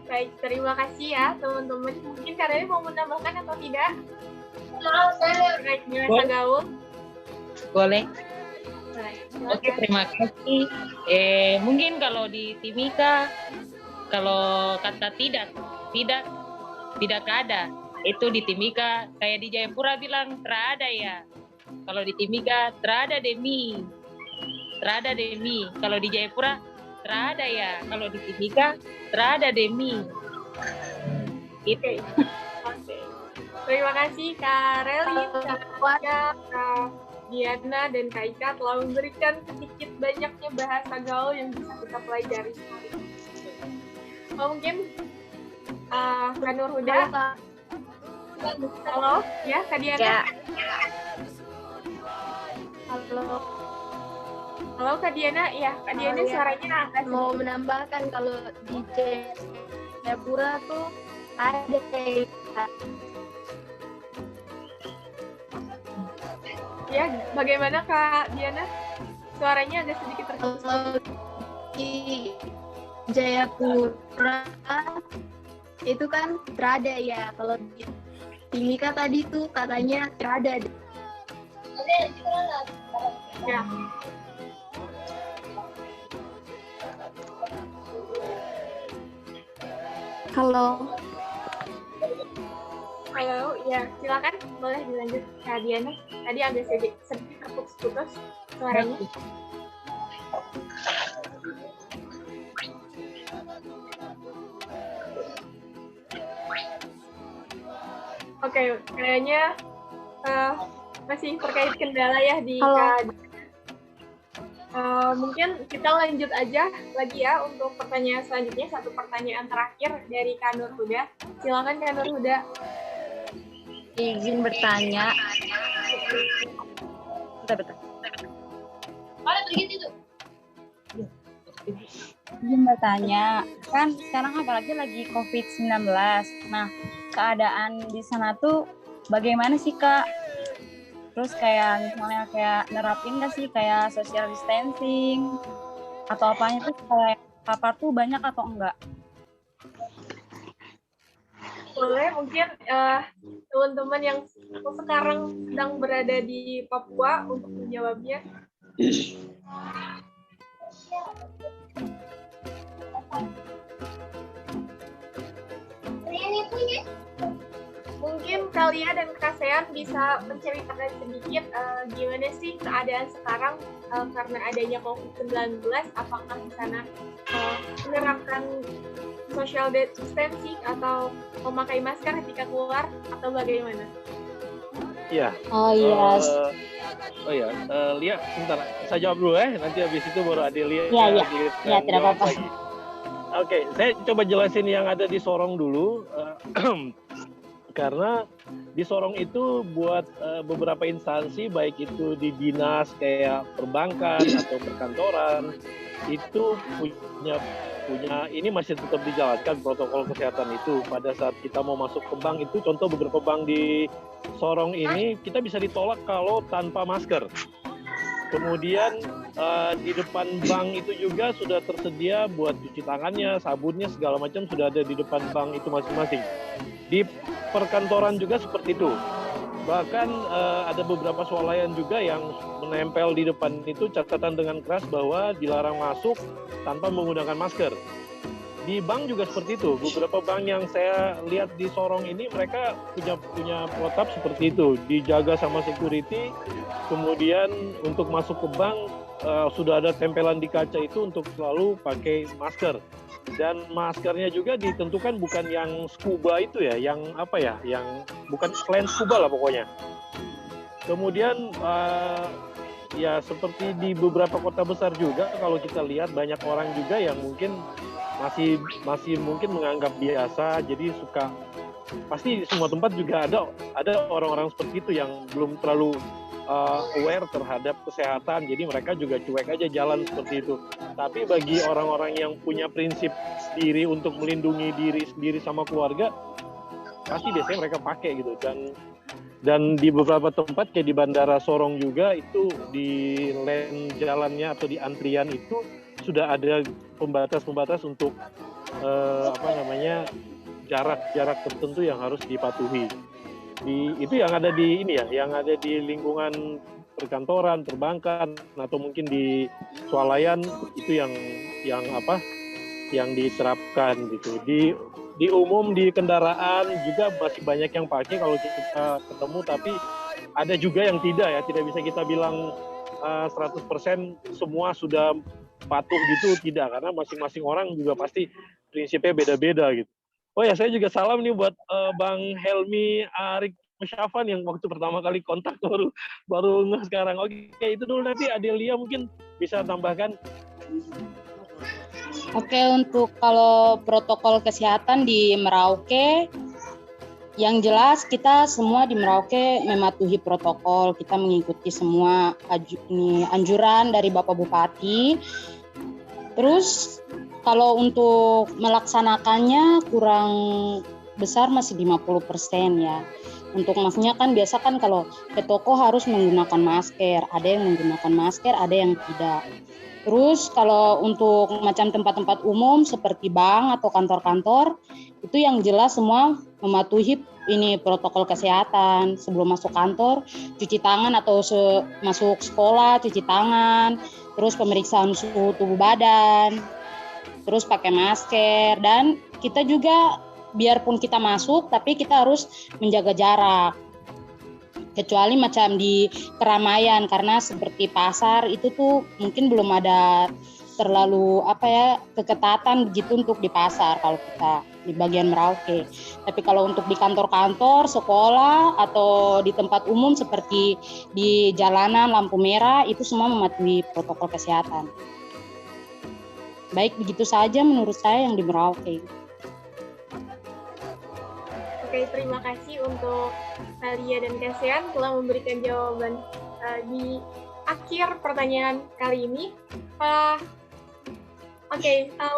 Baik, terima kasih ya teman-teman. Mungkin kalian mau menambahkan atau tidak? Baik, bahasa gaul.
Boleh. Oke, terima kasih. Mungkin kalau di Timika, kalau kata tidak ada. Itu di Timika, kayak di Jayapura bilang terada ya. Kalau di Timika terada demi. Kalau di Jayapura terada ya. Kalau di Timika terada demi. Itu.
Oke. Terima kasih Kak Relin, Kak Diana, dan Kak Ika telah memberikan sedikit banyaknya bahasa gaul yang bisa kita pelajari. Mungkin Kak Nurhuda. Halo, ya Kak Diana.
Ya.
Halo Kak Diana, ya Kak Diana suaranya agak
mau menambahkan kalau di Jayapura tuh ada kayak
Ya, bagaimana Kak Diana? Suaranya agak sedikit terputus.
di Jayapura itu kan terada ya. Kalau di Timika tadi tuh katanya terada.
Ya.
Halo.
Halo, ya silakan boleh dilanjut Kak Diana. Tadi agak sedikit terputus suaranya. Oke, kayaknya masih terkait kendala ya di Kak. Mungkin kita lanjut aja lagi ya untuk pertanyaan selanjutnya, satu pertanyaan terakhir dari Kak Nur Huda. Silakan Kak Nur Huda.
Izin bertanya. Bentar. Izin bertanya, kan sekarang apalagi lagi COVID-19. Nah, keadaan di sana tuh bagaimana sih Kak? Terus kayak misalnya kayak nerapin nggak sih kayak social distancing atau apanya tuh kayak papar tuh banyak atau enggak?
Boleh mungkin teman-teman yang sekarang sedang berada di Papua untuk menjawabnya. Mungkin Kalia dan Kasean bisa menceritakan sedikit gimana sih keadaan sekarang karena adanya COVID-19, apakah di sana menerapkan social distancing atau memakai masker ketika keluar atau bagaimana?
Iya.
Oh iya.
Lia, sebentar. Saya jawab dulu ya. Nanti habis itu baru Adelia.
Iya, tidak apa-apa.
Oke, saya coba jelasin yang ada di Sorong dulu. Karena di Sorong itu buat beberapa instansi, baik itu di dinas kayak perbankan atau perkantoran, itu punya ini masih tetap dijalankan protokol kesehatan itu. Pada saat kita mau masuk ke bank itu, contoh beberapa bank di Sorong ini kita bisa ditolak kalau tanpa masker. Kemudian di depan bank itu juga sudah tersedia buat cuci tangannya, sabunnya segala macam sudah ada di depan bank itu masing-masing. Di perkantoran juga seperti itu. Bahkan ada beberapa swalayan juga yang menempel di depan itu catatan dengan keras bahwa dilarang masuk tanpa menggunakan masker. Di bank juga seperti itu. Beberapa bank yang saya lihat di Sorong ini mereka punya protap seperti itu, dijaga sama security. Kemudian untuk masuk ke bank sudah ada tempelan di kaca itu untuk selalu pakai masker. Dan maskernya juga ditentukan bukan yang scuba itu ya, yang apa ya, yang bukan selain scuba lah pokoknya. Kemudian ya seperti di beberapa kota besar juga kalau kita lihat banyak orang juga yang mungkin masih mungkin menganggap biasa, jadi suka pasti di semua tempat juga ada orang-orang seperti itu yang belum terlalu aware terhadap kesehatan, jadi mereka juga cuek aja jalan seperti itu. Tapi bagi orang-orang yang punya prinsip diri untuk melindungi diri sendiri sama keluarga, pasti biasanya mereka pakai gitu. Dan di beberapa tempat kayak di Bandara Sorong juga itu di lane jalannya atau di antrian itu sudah ada pembatas-pembatas untuk jarak tertentu yang harus dipatuhi. Itu yang ada di ini ya, yang ada di lingkungan perkantoran, perbankan atau mungkin di swalayan itu yang diterapkan gitu. Di umum di kendaraan juga masih banyak yang pakai kalau kita ketemu, tapi ada juga yang tidak ya, tidak bisa kita bilang 100% semua sudah patuh gitu, tidak, karena masing-masing orang juga pasti prinsipnya beda-beda gitu. Oh ya, saya juga salam nih buat Bang Helmi Arik Musyafan yang waktu pertama kali kontak baru sekarang. Oke, itu dulu, nanti Adelia mungkin bisa tambahkan.
Oke, untuk kalau protokol kesehatan di Merauke, yang jelas kita semua di Merauke mematuhi protokol, kita mengikuti semua anjuran dari Bapak Bupati. Terus
Kalau untuk melaksanakannya kurang besar masih 50% ya. Untuk maksudnya kan biasa kan kalau ke toko harus menggunakan masker, ada yang menggunakan masker, ada yang tidak. Terus kalau untuk macam tempat-tempat umum seperti bank atau kantor-kantor, itu yang jelas semua mematuhi ini protokol kesehatan. Sebelum masuk kantor, cuci tangan, atau masuk sekolah, cuci tangan, terus pemeriksaan suhu tubuh badan, terus pakai masker, dan kita juga biarpun kita masuk, tapi kita harus menjaga jarak. Kecuali macam di keramaian, karena seperti pasar itu tuh mungkin belum ada terlalu keketatan begitu untuk di pasar kalau kita di bagian Merauke. Tapi kalau untuk di kantor-kantor, sekolah, atau di tempat umum seperti di jalanan lampu merah, itu semua mematuhi protokol kesehatan. Baik, begitu saja menurut saya yang di Merauke.
Oke, terima kasih untuk Thalia dan Kasian telah memberikan jawaban di akhir pertanyaan kali ini.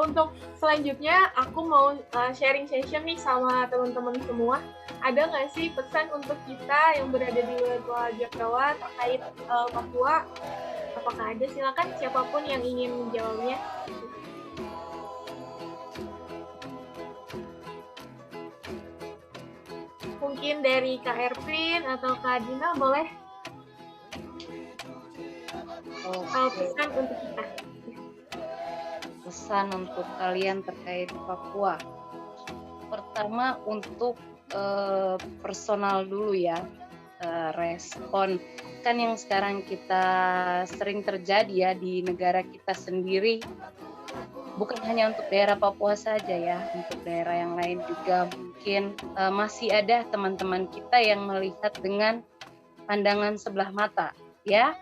Untuk selanjutnya aku mau sharing session nih sama teman-teman semua. Ada nggak sih pesan untuk kita yang berada di luar Pulau Jawa terkait Papua? Apakah ada? Silakan siapapun yang ingin menjawabnya. Mungkin dari Kak Ervin atau Kak Dina boleh pesan untuk kita.
Pesan untuk kalian terkait Papua. Pertama untuk personal dulu ya, respon. Kan yang sekarang kita sering terjadi ya di negara kita sendiri, bukan hanya untuk daerah Papua saja ya, untuk daerah yang lain juga mungkin masih ada teman-teman kita yang melihat dengan pandangan sebelah mata ya.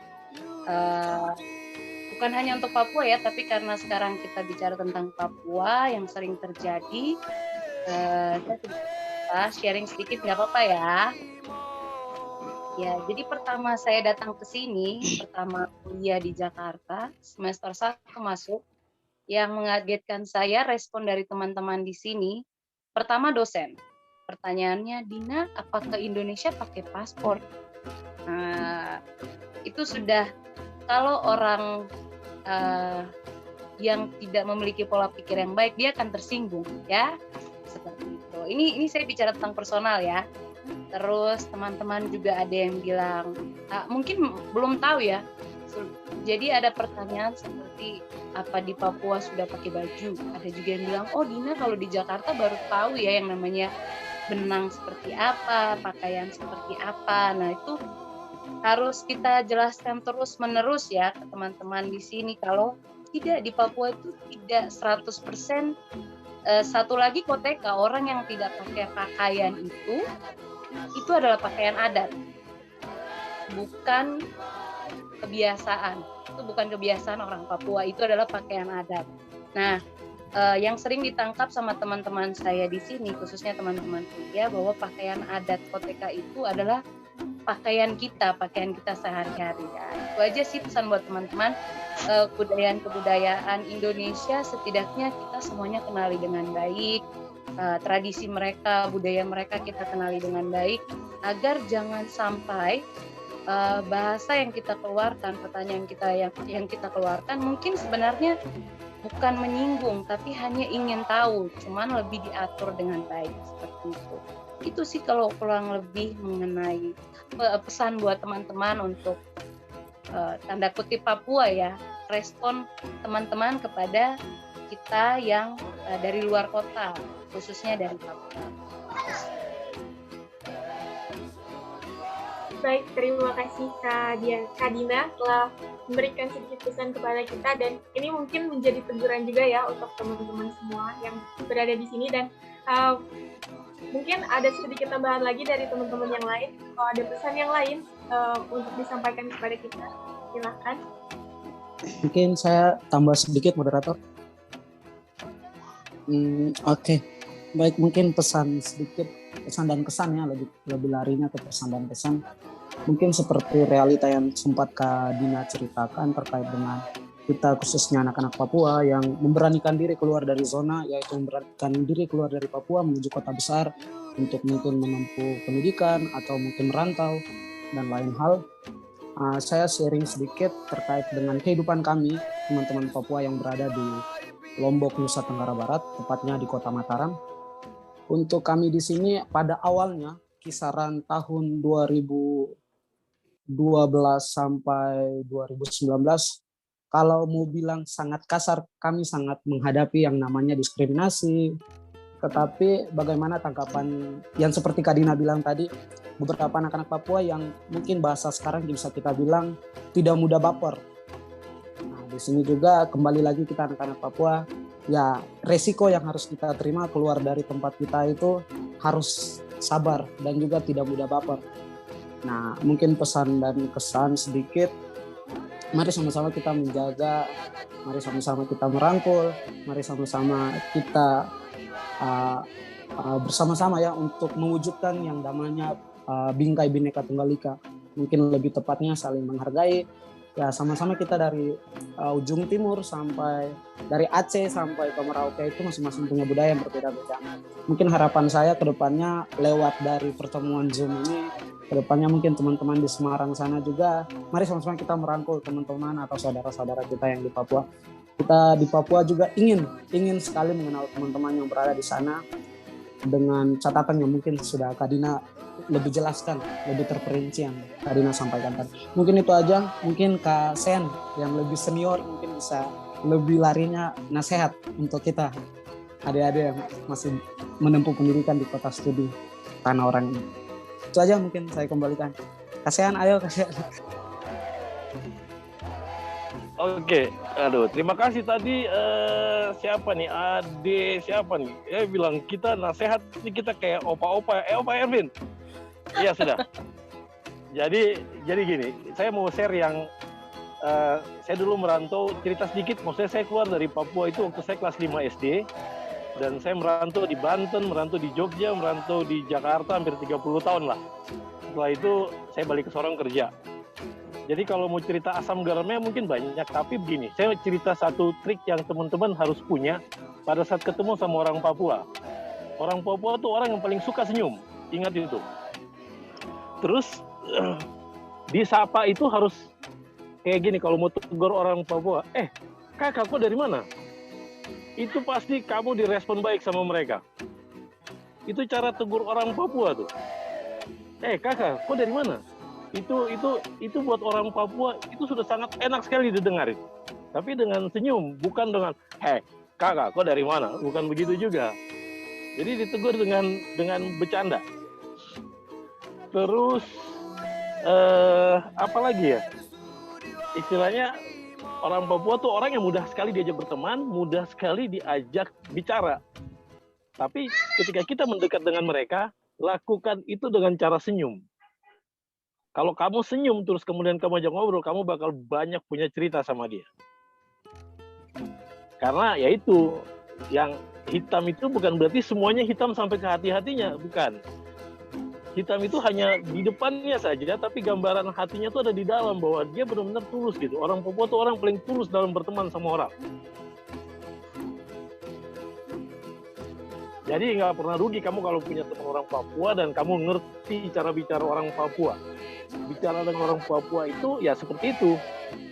Bukan hanya untuk Papua ya, tapi karena sekarang kita bicara tentang Papua yang sering terjadi, saya sharing sedikit nggak apa-apa ya. Ya, jadi pertama saya datang ke sini, pertama kuliah di Jakarta, semester 1 masuk. Yang mengagetkan saya respon dari teman-teman di sini. Pertama dosen. Pertanyaannya, Dina, apa ke Indonesia pakai paspor? Nah, itu sudah, kalau orang yang tidak memiliki pola pikir yang baik, dia akan tersinggung ya. Seperti itu. Ini saya bicara tentang personal ya. Terus teman-teman juga ada yang bilang, mungkin belum tahu ya. Jadi ada pertanyaan seperti, apa di Papua sudah pakai baju? Ada juga yang bilang, oh Dina kalau di Jakarta baru tahu ya yang namanya benang seperti apa, pakaian seperti apa. Nah itu harus kita jelaskan terus menerus ya ke teman-teman di sini. Kalau tidak, di Papua itu tidak 100%. Satu lagi koteka, orang yang tidak pakai pakaian itu adalah pakaian adat, bukan kebiasaan. Itu bukan kebiasaan orang Papua, itu adalah pakaian adat. Nah, yang sering ditangkap sama teman-teman saya di sini, khususnya teman-teman kuliah, bahwa pakaian adat koteka itu adalah pakaian kita sehari-hari. Ya, itu aja sih pesan buat teman-teman. Kebudayaan Indonesia setidaknya kita semuanya kenali dengan baik. Tradisi mereka, budaya mereka kita kenali dengan baik, agar jangan sampai bahasa yang kita keluarkan, pertanyaan kita yang kita keluarkan mungkin sebenarnya bukan menyinggung, tapi hanya ingin tahu, cuman lebih diatur dengan baik seperti itu. Itu sih kalau kurang lebih mengenai pesan buat teman-teman untuk tanda kutip Papua ya, respon teman-teman kepada kita yang dari luar kota, khususnya dari Papua.
Baik, terima kasih Kak Dina telah memberikan sedikit pesan kepada kita, dan ini mungkin menjadi teguran juga ya untuk teman-teman semua yang berada di sini, dan mungkin ada sedikit tambahan lagi dari teman-teman yang lain. Kalau ada pesan yang lain untuk disampaikan kepada kita, silakan.
Mungkin saya tambah sedikit, moderator. Oke. Baik, mungkin pesan sedikit, pesan dan kesan ya, lebih larinya ke pesan dan kesan. Mungkin seperti realita yang sempat Kak Dina ceritakan terkait dengan kita khususnya anak-anak Papua yang memberanikan diri keluar dari zona, yaitu memberanikan diri keluar dari Papua menuju kota besar untuk mungkin menempuh pendidikan atau mungkin merantau dan lain hal. Saya sharing sedikit terkait dengan kehidupan kami, teman-teman Papua yang berada di Lombok, Nusa Tenggara Barat, tepatnya di Kota Mataram. Untuk kami di sini pada awalnya kisaran tahun 2012 sampai 2019, kalau mau bilang sangat kasar, kami sangat menghadapi yang namanya diskriminasi. Tetapi bagaimana tanggapan yang seperti Kak Dina bilang tadi, beberapa anak-anak Papua yang mungkin bahasa sekarang bisa kita bilang tidak mudah baper. Nah, di sini juga kembali lagi kita anak-anak Papua, ya resiko yang harus kita terima keluar dari tempat kita itu harus sabar dan juga tidak mudah baper. Nah, mungkin pesan dan kesan sedikit, mari sama-sama kita menjaga, mari sama-sama kita merangkul, mari sama-sama kita bersama-sama ya untuk mewujudkan yang namanya Bingkai Bhinneka Tunggal Ika. Mungkin lebih tepatnya saling menghargai. Ya sama-sama kita dari ujung timur sampai dari Aceh sampai ke Merauke itu masing-masing punya budaya yang berbeda-beda. Mungkin harapan saya ke depannya lewat dari pertemuan Zoom ini, ke depannya mungkin teman-teman di Semarang sana juga, mari sama-sama kita merangkul teman-teman atau saudara-saudara kita yang di Papua. Kita di Papua juga ingin sekali mengenal teman-teman yang berada di sana dengan catatan yang mungkin sudah Kak Dina lebih jelaskan, lebih terperinci yang Kak Dina sampaikan tadi. Mungkin itu aja, mungkin Kak Sen yang lebih senior mungkin bisa lebih larinya nasihat untuk kita adik-adik yang masih menempuh pendidikan di kota studi Tanah Orang ini. Itu aja mungkin saya kembalikan. Kak Sen, ayo Kak Sen.
Oke, aduh, terima kasih tadi siapa nih, Ade siapa nih? Bilang kita nasihat ini kita kayak opa-opa, Opa Erwin. Iya sudah. Jadi gini, saya mau share yang saya dulu merantau, cerita sedikit. Maksudnya saya keluar dari Papua itu waktu saya kelas 5 SD dan saya merantau di Banten, merantau di Jogja, merantau di Jakarta hampir 30 tahun lah. Setelah itu saya balik ke Sorong kerja. Jadi kalau mau cerita asam garamnya mungkin banyak, tapi begini, saya cerita satu trik yang teman-teman harus punya pada saat ketemu sama orang Papua. Orang Papua tuh orang yang paling suka senyum, ingat itu. Terus disapa itu harus kayak gini, kalau mau tegur orang Papua, kakak kok dari mana? Itu pasti kamu direspon baik sama mereka. Itu cara tegur orang Papua tuh. Kakak kok dari mana? Itu buat orang Papua itu sudah sangat enak sekali didengarin. Tapi dengan senyum, bukan dengan kakak kok dari mana? Bukan begitu juga. Jadi ditegur dengan bercanda. Terus apa lagi ya? Istilahnya orang Papua tuh orang yang mudah sekali diajak berteman, mudah sekali diajak bicara. Tapi ketika kita mendekat dengan mereka, lakukan itu dengan cara senyum. Kalau kamu senyum terus kemudian kamu ajak ngobrol, kamu bakal banyak punya cerita sama dia. Karena ya itu, yang hitam itu bukan berarti semuanya hitam sampai ke hati-hatinya, bukan. Hitam itu hanya di depannya saja, tapi gambaran hatinya itu ada di dalam, bahwa dia benar-benar tulus gitu. Orang Papua itu orang paling tulus dalam berteman sama orang. Jadi nggak pernah rugi kamu kalau punya teman orang Papua dan kamu ngerti cara bicara orang Papua. Bicara dengan orang Papua itu ya seperti itu,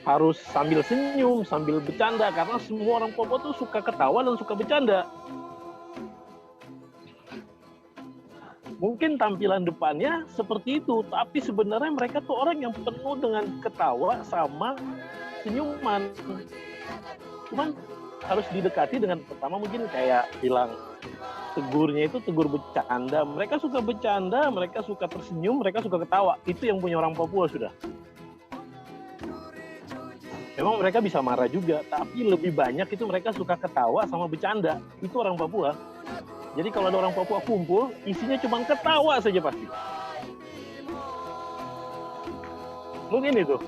harus sambil senyum, sambil bercanda, karena semua orang Papua tuh suka ketawa dan suka bercanda. Mungkin tampilan depannya seperti itu, tapi sebenarnya mereka tuh orang yang penuh dengan ketawa sama senyuman. Cuman harus didekati dengan pertama mungkin kayak bilang, tegurnya itu tegur bercanda. Mereka suka bercanda, mereka suka tersenyum, mereka suka ketawa. Itu yang punya orang Papua sudah. Memang mereka bisa marah juga, tapi lebih banyak itu mereka suka ketawa sama bercanda. Itu orang Papua. Jadi kalau ada orang Papua kumpul, isinya cuma ketawa saja pasti. Mungkin itu.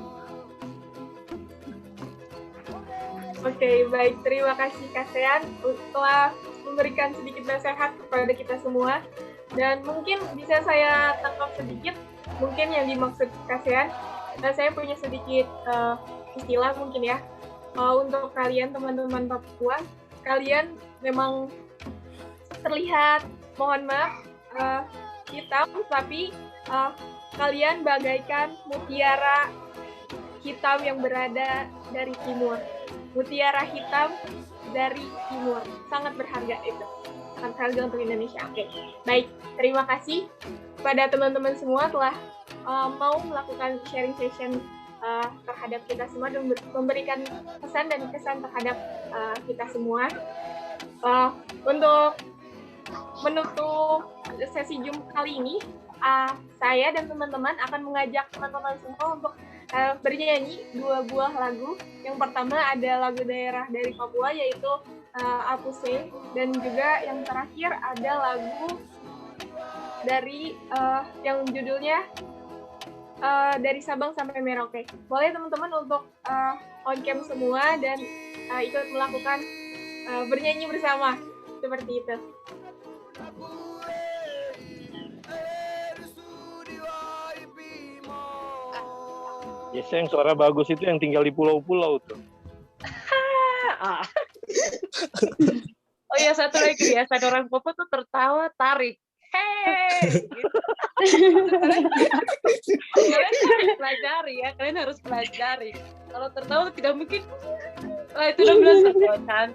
Oke, baik. Terima kasih Kak Sean telah memberikan sedikit nasihat kepada kita semua. Dan mungkin bisa saya tangkap sedikit, mungkin yang dimaksud Kak Sean, saya punya sedikit istilah mungkin ya. untuk kalian teman-teman Papua, kalian memang terlihat, mohon maaf, hitam, tapi kalian bagaikan mutiara hitam yang berada dari timur. Mutiara hitam dari timur. Sangat berharga itu. Sangat berharga untuk Indonesia. Oke. Baik, terima kasih kepada teman-teman semua telah mau melakukan sharing session terhadap kita semua dan memberikan pesan dan kesan terhadap kita semua. Untuk menutup sesi Zoom kali ini, saya dan teman-teman akan mengajak teman-teman semua untuk bernyanyi 2 buah lagu. Yang pertama ada lagu daerah dari Papua, yaitu Apuse, dan juga yang terakhir ada lagu dari yang judulnya dari Sabang sampai Merauke. Boleh teman-teman untuk on cam semua dan ikut melakukan bernyanyi bersama seperti itu.
Biasanya yang suara bagus itu yang tinggal di pulau-pulau tuh.
Oh ya, satu lagi biasa orang Papua tuh tertawa tarik. Hey, gitu. Kalian harus pelajari ya, kalian harus pelajari. Kalau tertawa tidak mungkin. Itu udah bilang tertawa kan.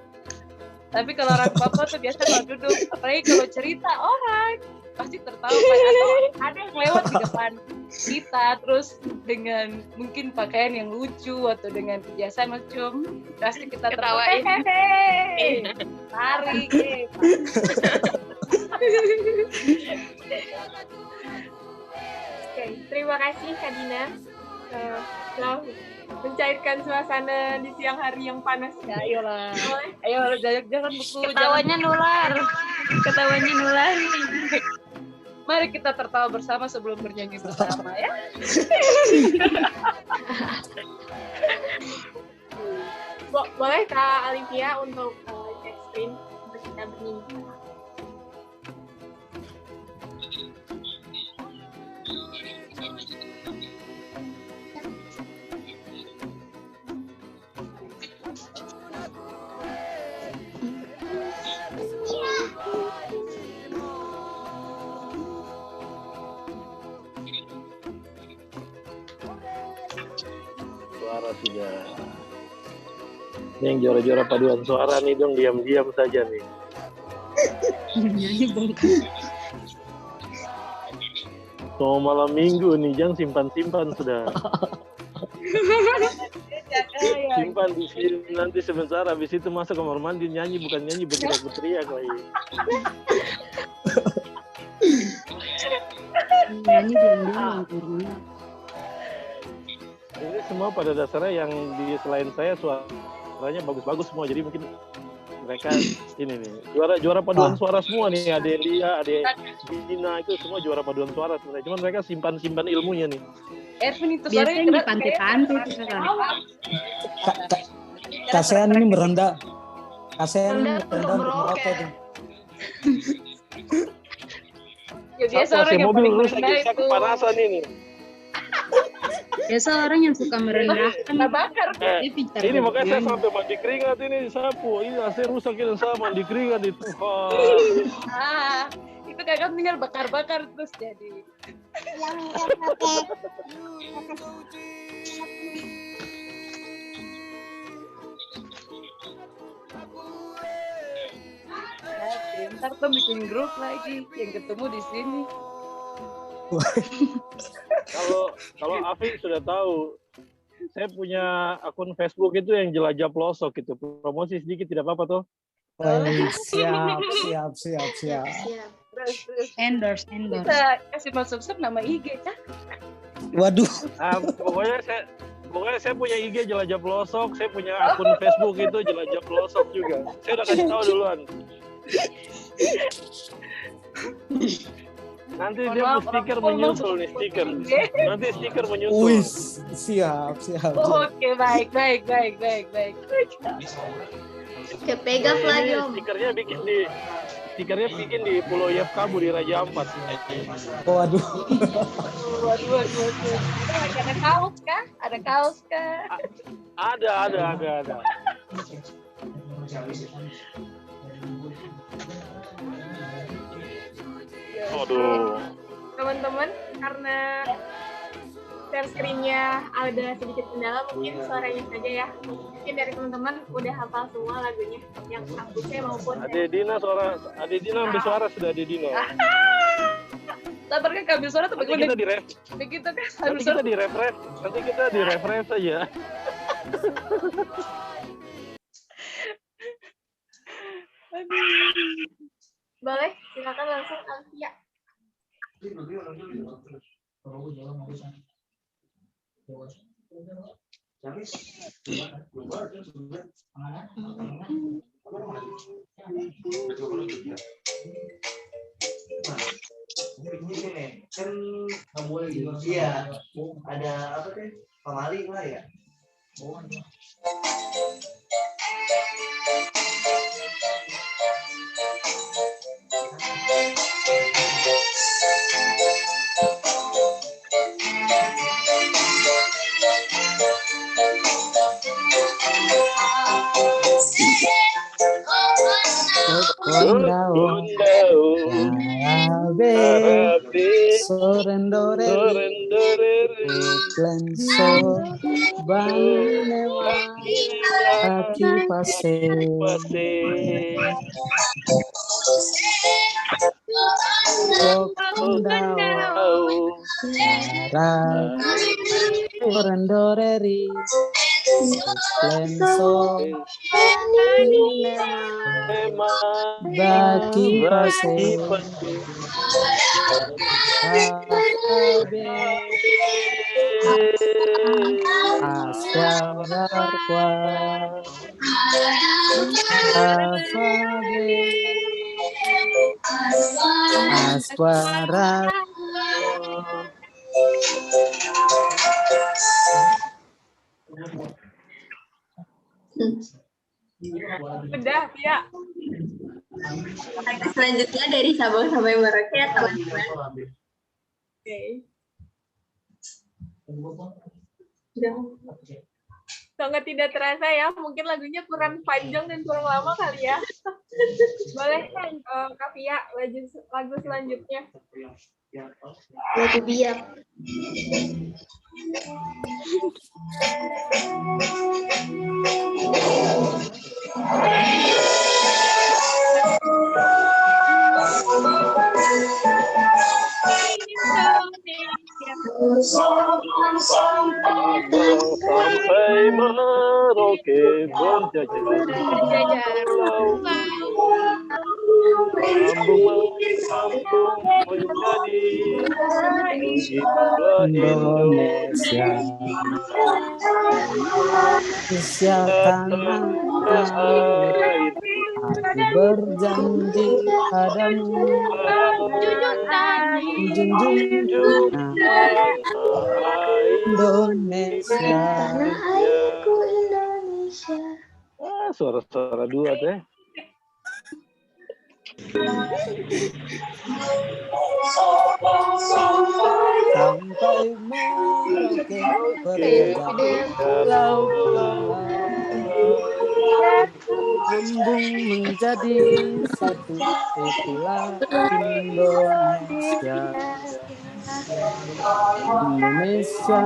Tapi kalau orang Papua tuh biasa kalau duduk, apalagi kalau cerita orang pasti tertawa, atau ada yang lewat di depan kita terus dengan mungkin pakaian yang lucu atau dengan kebiasaan macam pasti kita tertawain. Tarik.
Oke, terima kasih Kak Dina telah mencairkan suasana di siang hari yang panas.
Ya, ayolah. Ayo jangan buku.
Ketawanya nular. Ketawanya nular.
Mari kita tertawa bersama sebelum bernyanyi bersama ya.
Boleh Kak Alivia untuk cek screen untuk kita bernyanyi.
Suara sudah. Ini yang juara-juara paduan suara nih dong, diam-diam saja nih. So malam minggu nih, jangan simpan-simpan sudah. Simpan di sini, nanti sebentar habis itu masuk kamar mandi nyanyi, bukan nyanyi berteriak-berteriak lagi.
Nyanyi diam-diam.
Ini semua pada dasarnya yang di selain saya suaranya bagus-bagus semua, jadi mungkin mereka ini nih juara paduan suara semua nih, ada Elia, ada Dina, itu semua juara paduan suara sebenarnya, cuman mereka simpan ilmunya nih.
Ervin itu
biasanya di pantai-pantai itu kan.
Kasean ini merendah. Kasean merendah untuk merokok tuh.
Ya biasa orang yang paling merendah itu.
Kepanasan ini.
Biasa orang yang suka merendahkan.
Bakar.
Ini makanya saya sampai mandi keringat ini sapu. Ini AC rusak ini, saya mandi keringat itu.
Itu kakak tinggal bakar-bakar terus jadi. Ntar tuh bikin grup lagi yang ketemu di sini.
Kalau Afi sudah tahu, saya punya akun Facebook itu yang jelajah pelosok itu, promosi sedikit tidak apa-apa toh?
Siap.
Endorse.
Kita kasih masuk nama IG kan?
Waduh.
Pokoknya saya punya IG jelajah pelosok, saya punya akun Facebook itu jelajah pelosok juga. Saya udah kasih tahu duluan. Nanti dia stiker menyusul nih, stiker. Nanti stiker menyusul.
Wih, siap.
Oke, baik.
Kepegang lagi Om.
Stikernya bikin di stikernya bikin di Pulau Yap Kabu di Raja Ampat.
Waduh.
Waduh. Ada kaos kah? Ada kaos kah?
Ada. Aduh.
Teman-teman, karena share screen-nya ada sedikit kendala, mungkin suaranya saja ya. Mungkin dari teman-teman udah hafal semua lagunya, yang aktifnya maupun
Ade Dina ambil suara sudah Ade Dina.
Sabar kan ambil suara tuh
Nanti
bagaimana?
kita di ref.
Begitu kan
Nanti kita di refresh. Nanti kita di refresh saja.
boleh, silakan langsung Alfia.
Kan nggak boleh gitu. Iya, ada apa tuh? Pamali lah ya.
Sorendore Lenso Banewa Aki Pase Sorendore Lenso Baki Pase Aswararkwa Aswarar
Udah, ya.
Selanjutnya dari Sabang sampai Merauke ya teman-teman.
Oke. Sangat tidak terasa ya, mungkin lagunya kurang panjang dan kurang lama kali ya. Boleh, Kak Fia, lagu selanjutnya.
Lagu biak.
Sampai Merauke berjajar kampung menjadi
Indonesia Indonesia tanah air aku berjanji padamu junjung Indonesia
suara-suara dua teh.
Sampai Merauke berjalan Lembung menjadi satu, itulah Indonesia. Indonesia,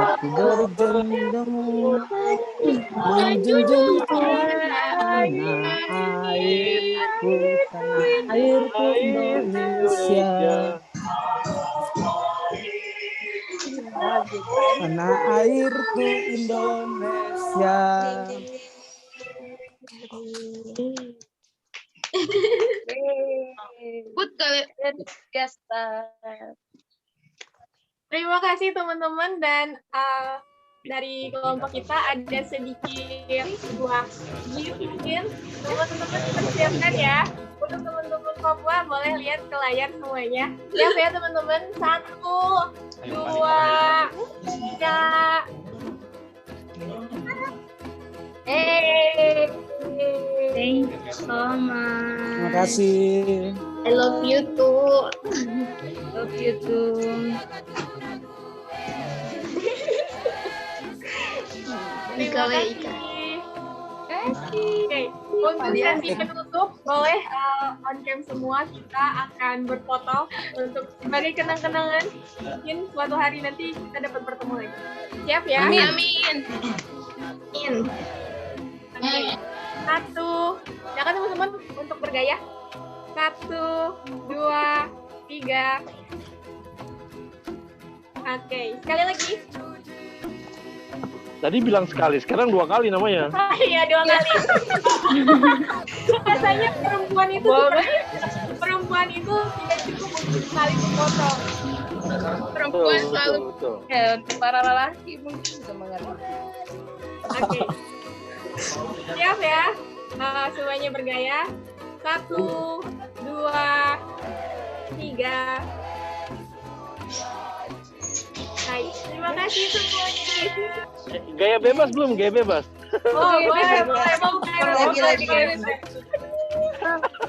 aku berjunjung menjunjung tanah airku Indonesia. Tanah airku Indonesia.
Terima kasih teman-teman, dan dari kelompok kita ada sedikit sebuah gift mungkin teman-teman persiapkan ya. Untuk teman-teman Papua boleh lihat ke layar semuanya. Siap ya teman-teman, 1, 2, 3.
Thank you.
kasih.
I love you too.
Love you too.
Terima kasih. Oke, untuk sesi penutup boleh on cam semua kita akan berfoto untuk sebagai kenang-kenangan. Mungkin suatu hari nanti kita dapat bertemu lagi. Siap ya?
Amin.
Oke. Satu, silakan teman-teman untuk bergaya. 1, 2, 3. Oke, sekali lagi.
Tadi bilang sekali, sekarang 2 kali namanya.
Iya, 2 kali. Biasanya perempuan itu tidak cukup untuk sekali foto.
Perempuan selalu.
Ya, untuk para lelaki mungkin bisa mengerti.
Oke. Siap ya? Semuanya bergaya. 1, 2, 3. Baik, terima kasih semuanya.
Gaya bebas belum? Gaya bebas.
Oh, boleh.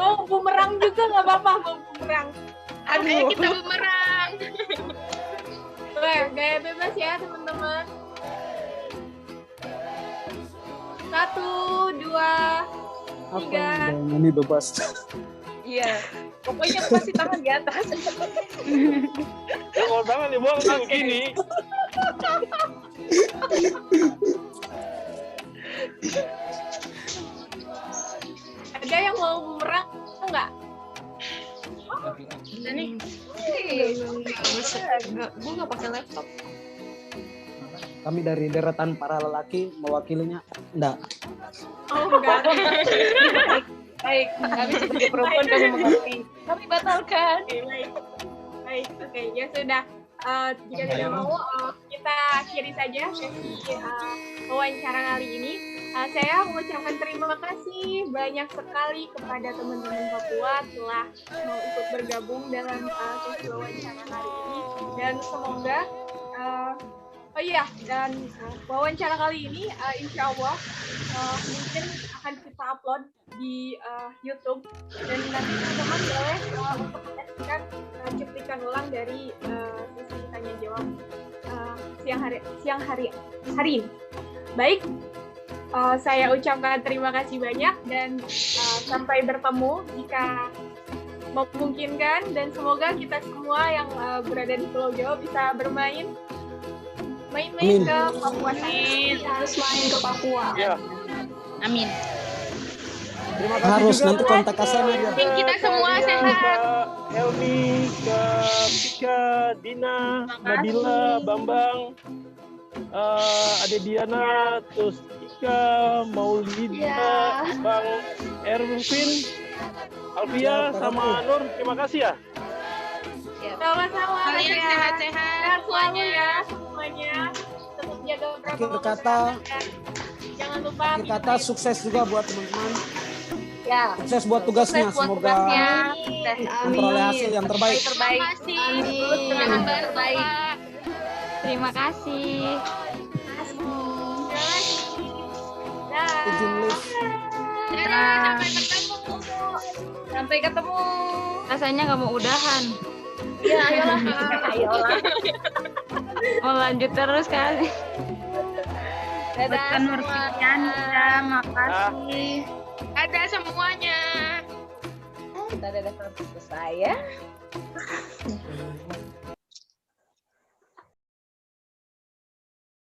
Mau bumerang juga nggak apa-apa, mau bumerang.
Ayo kita bumerang.
Boleh, gaya bebas ya teman-teman. 1, 2, 3.
Ini bebas.
Iya. Pokoknya pasti tangan di atas.
Ya kalau tangan di bawah kan gini.
Ada yang mau bumerang enggak?
Ada nih.
Gue nggak pakai laptop.
Kami dari deretan para lelaki mewakilinya. Enggak.
Oh, enggak.
Baik, kami sebagai perempuan kami mengerti. Kami batalkan.
Baik, oke, ya sudah. Jika tidak mau, kita akhiri saja sesi wawancara kali ini. Saya mengucapkan terima kasih banyak sekali kepada teman-teman Papua telah mau ikut bergabung dalam sesi wawancara kali ini. Dan semoga, wawancara kali ini insya Allah mungkin akan kita upload di YouTube, dan nanti teman-teman boleh untuk menyaksikan cuplikan ulang dari sesi tanya jawab siang hari ini. Baik, saya ucapkan terima kasih banyak dan sampai bertemu jika memungkinkan, dan semoga kita semua yang berada di Pulau Jawa bisa main ke Papua.
Harus main ke Papua.
Ya.
Amin.
Terima kasih
Harus
juga
nanti kontak Kasen aja.
Kita semua sehat.
Helmi, Kak Pika, Dina, Nabila, Bambang, Ade Diana, terus Ika, Maulida, Bang Erwin, Alvia, sama Nur. Terima kasih ya.
Sama-sama.
Kalian sehat-sehat
selalu ya semuanya. Tetap jaga protokol kesehatan. Jangan lupa.
Akhir kata sukses juga buat teman-teman.
Ya.
Sukses buat tugasnya. Semoga memperoleh hasil yang terbaik.
Terima kasih. Terbaik.
Terima kasih.
Izin lift.
Sampai ketemu.
Rasanya nggak mau udahan.
Iya, ayolah.
Mau lanjut terus kali.
Dadah
semua. Makasih.
Ada semuanya.
Kita dadah sampai selesai ya.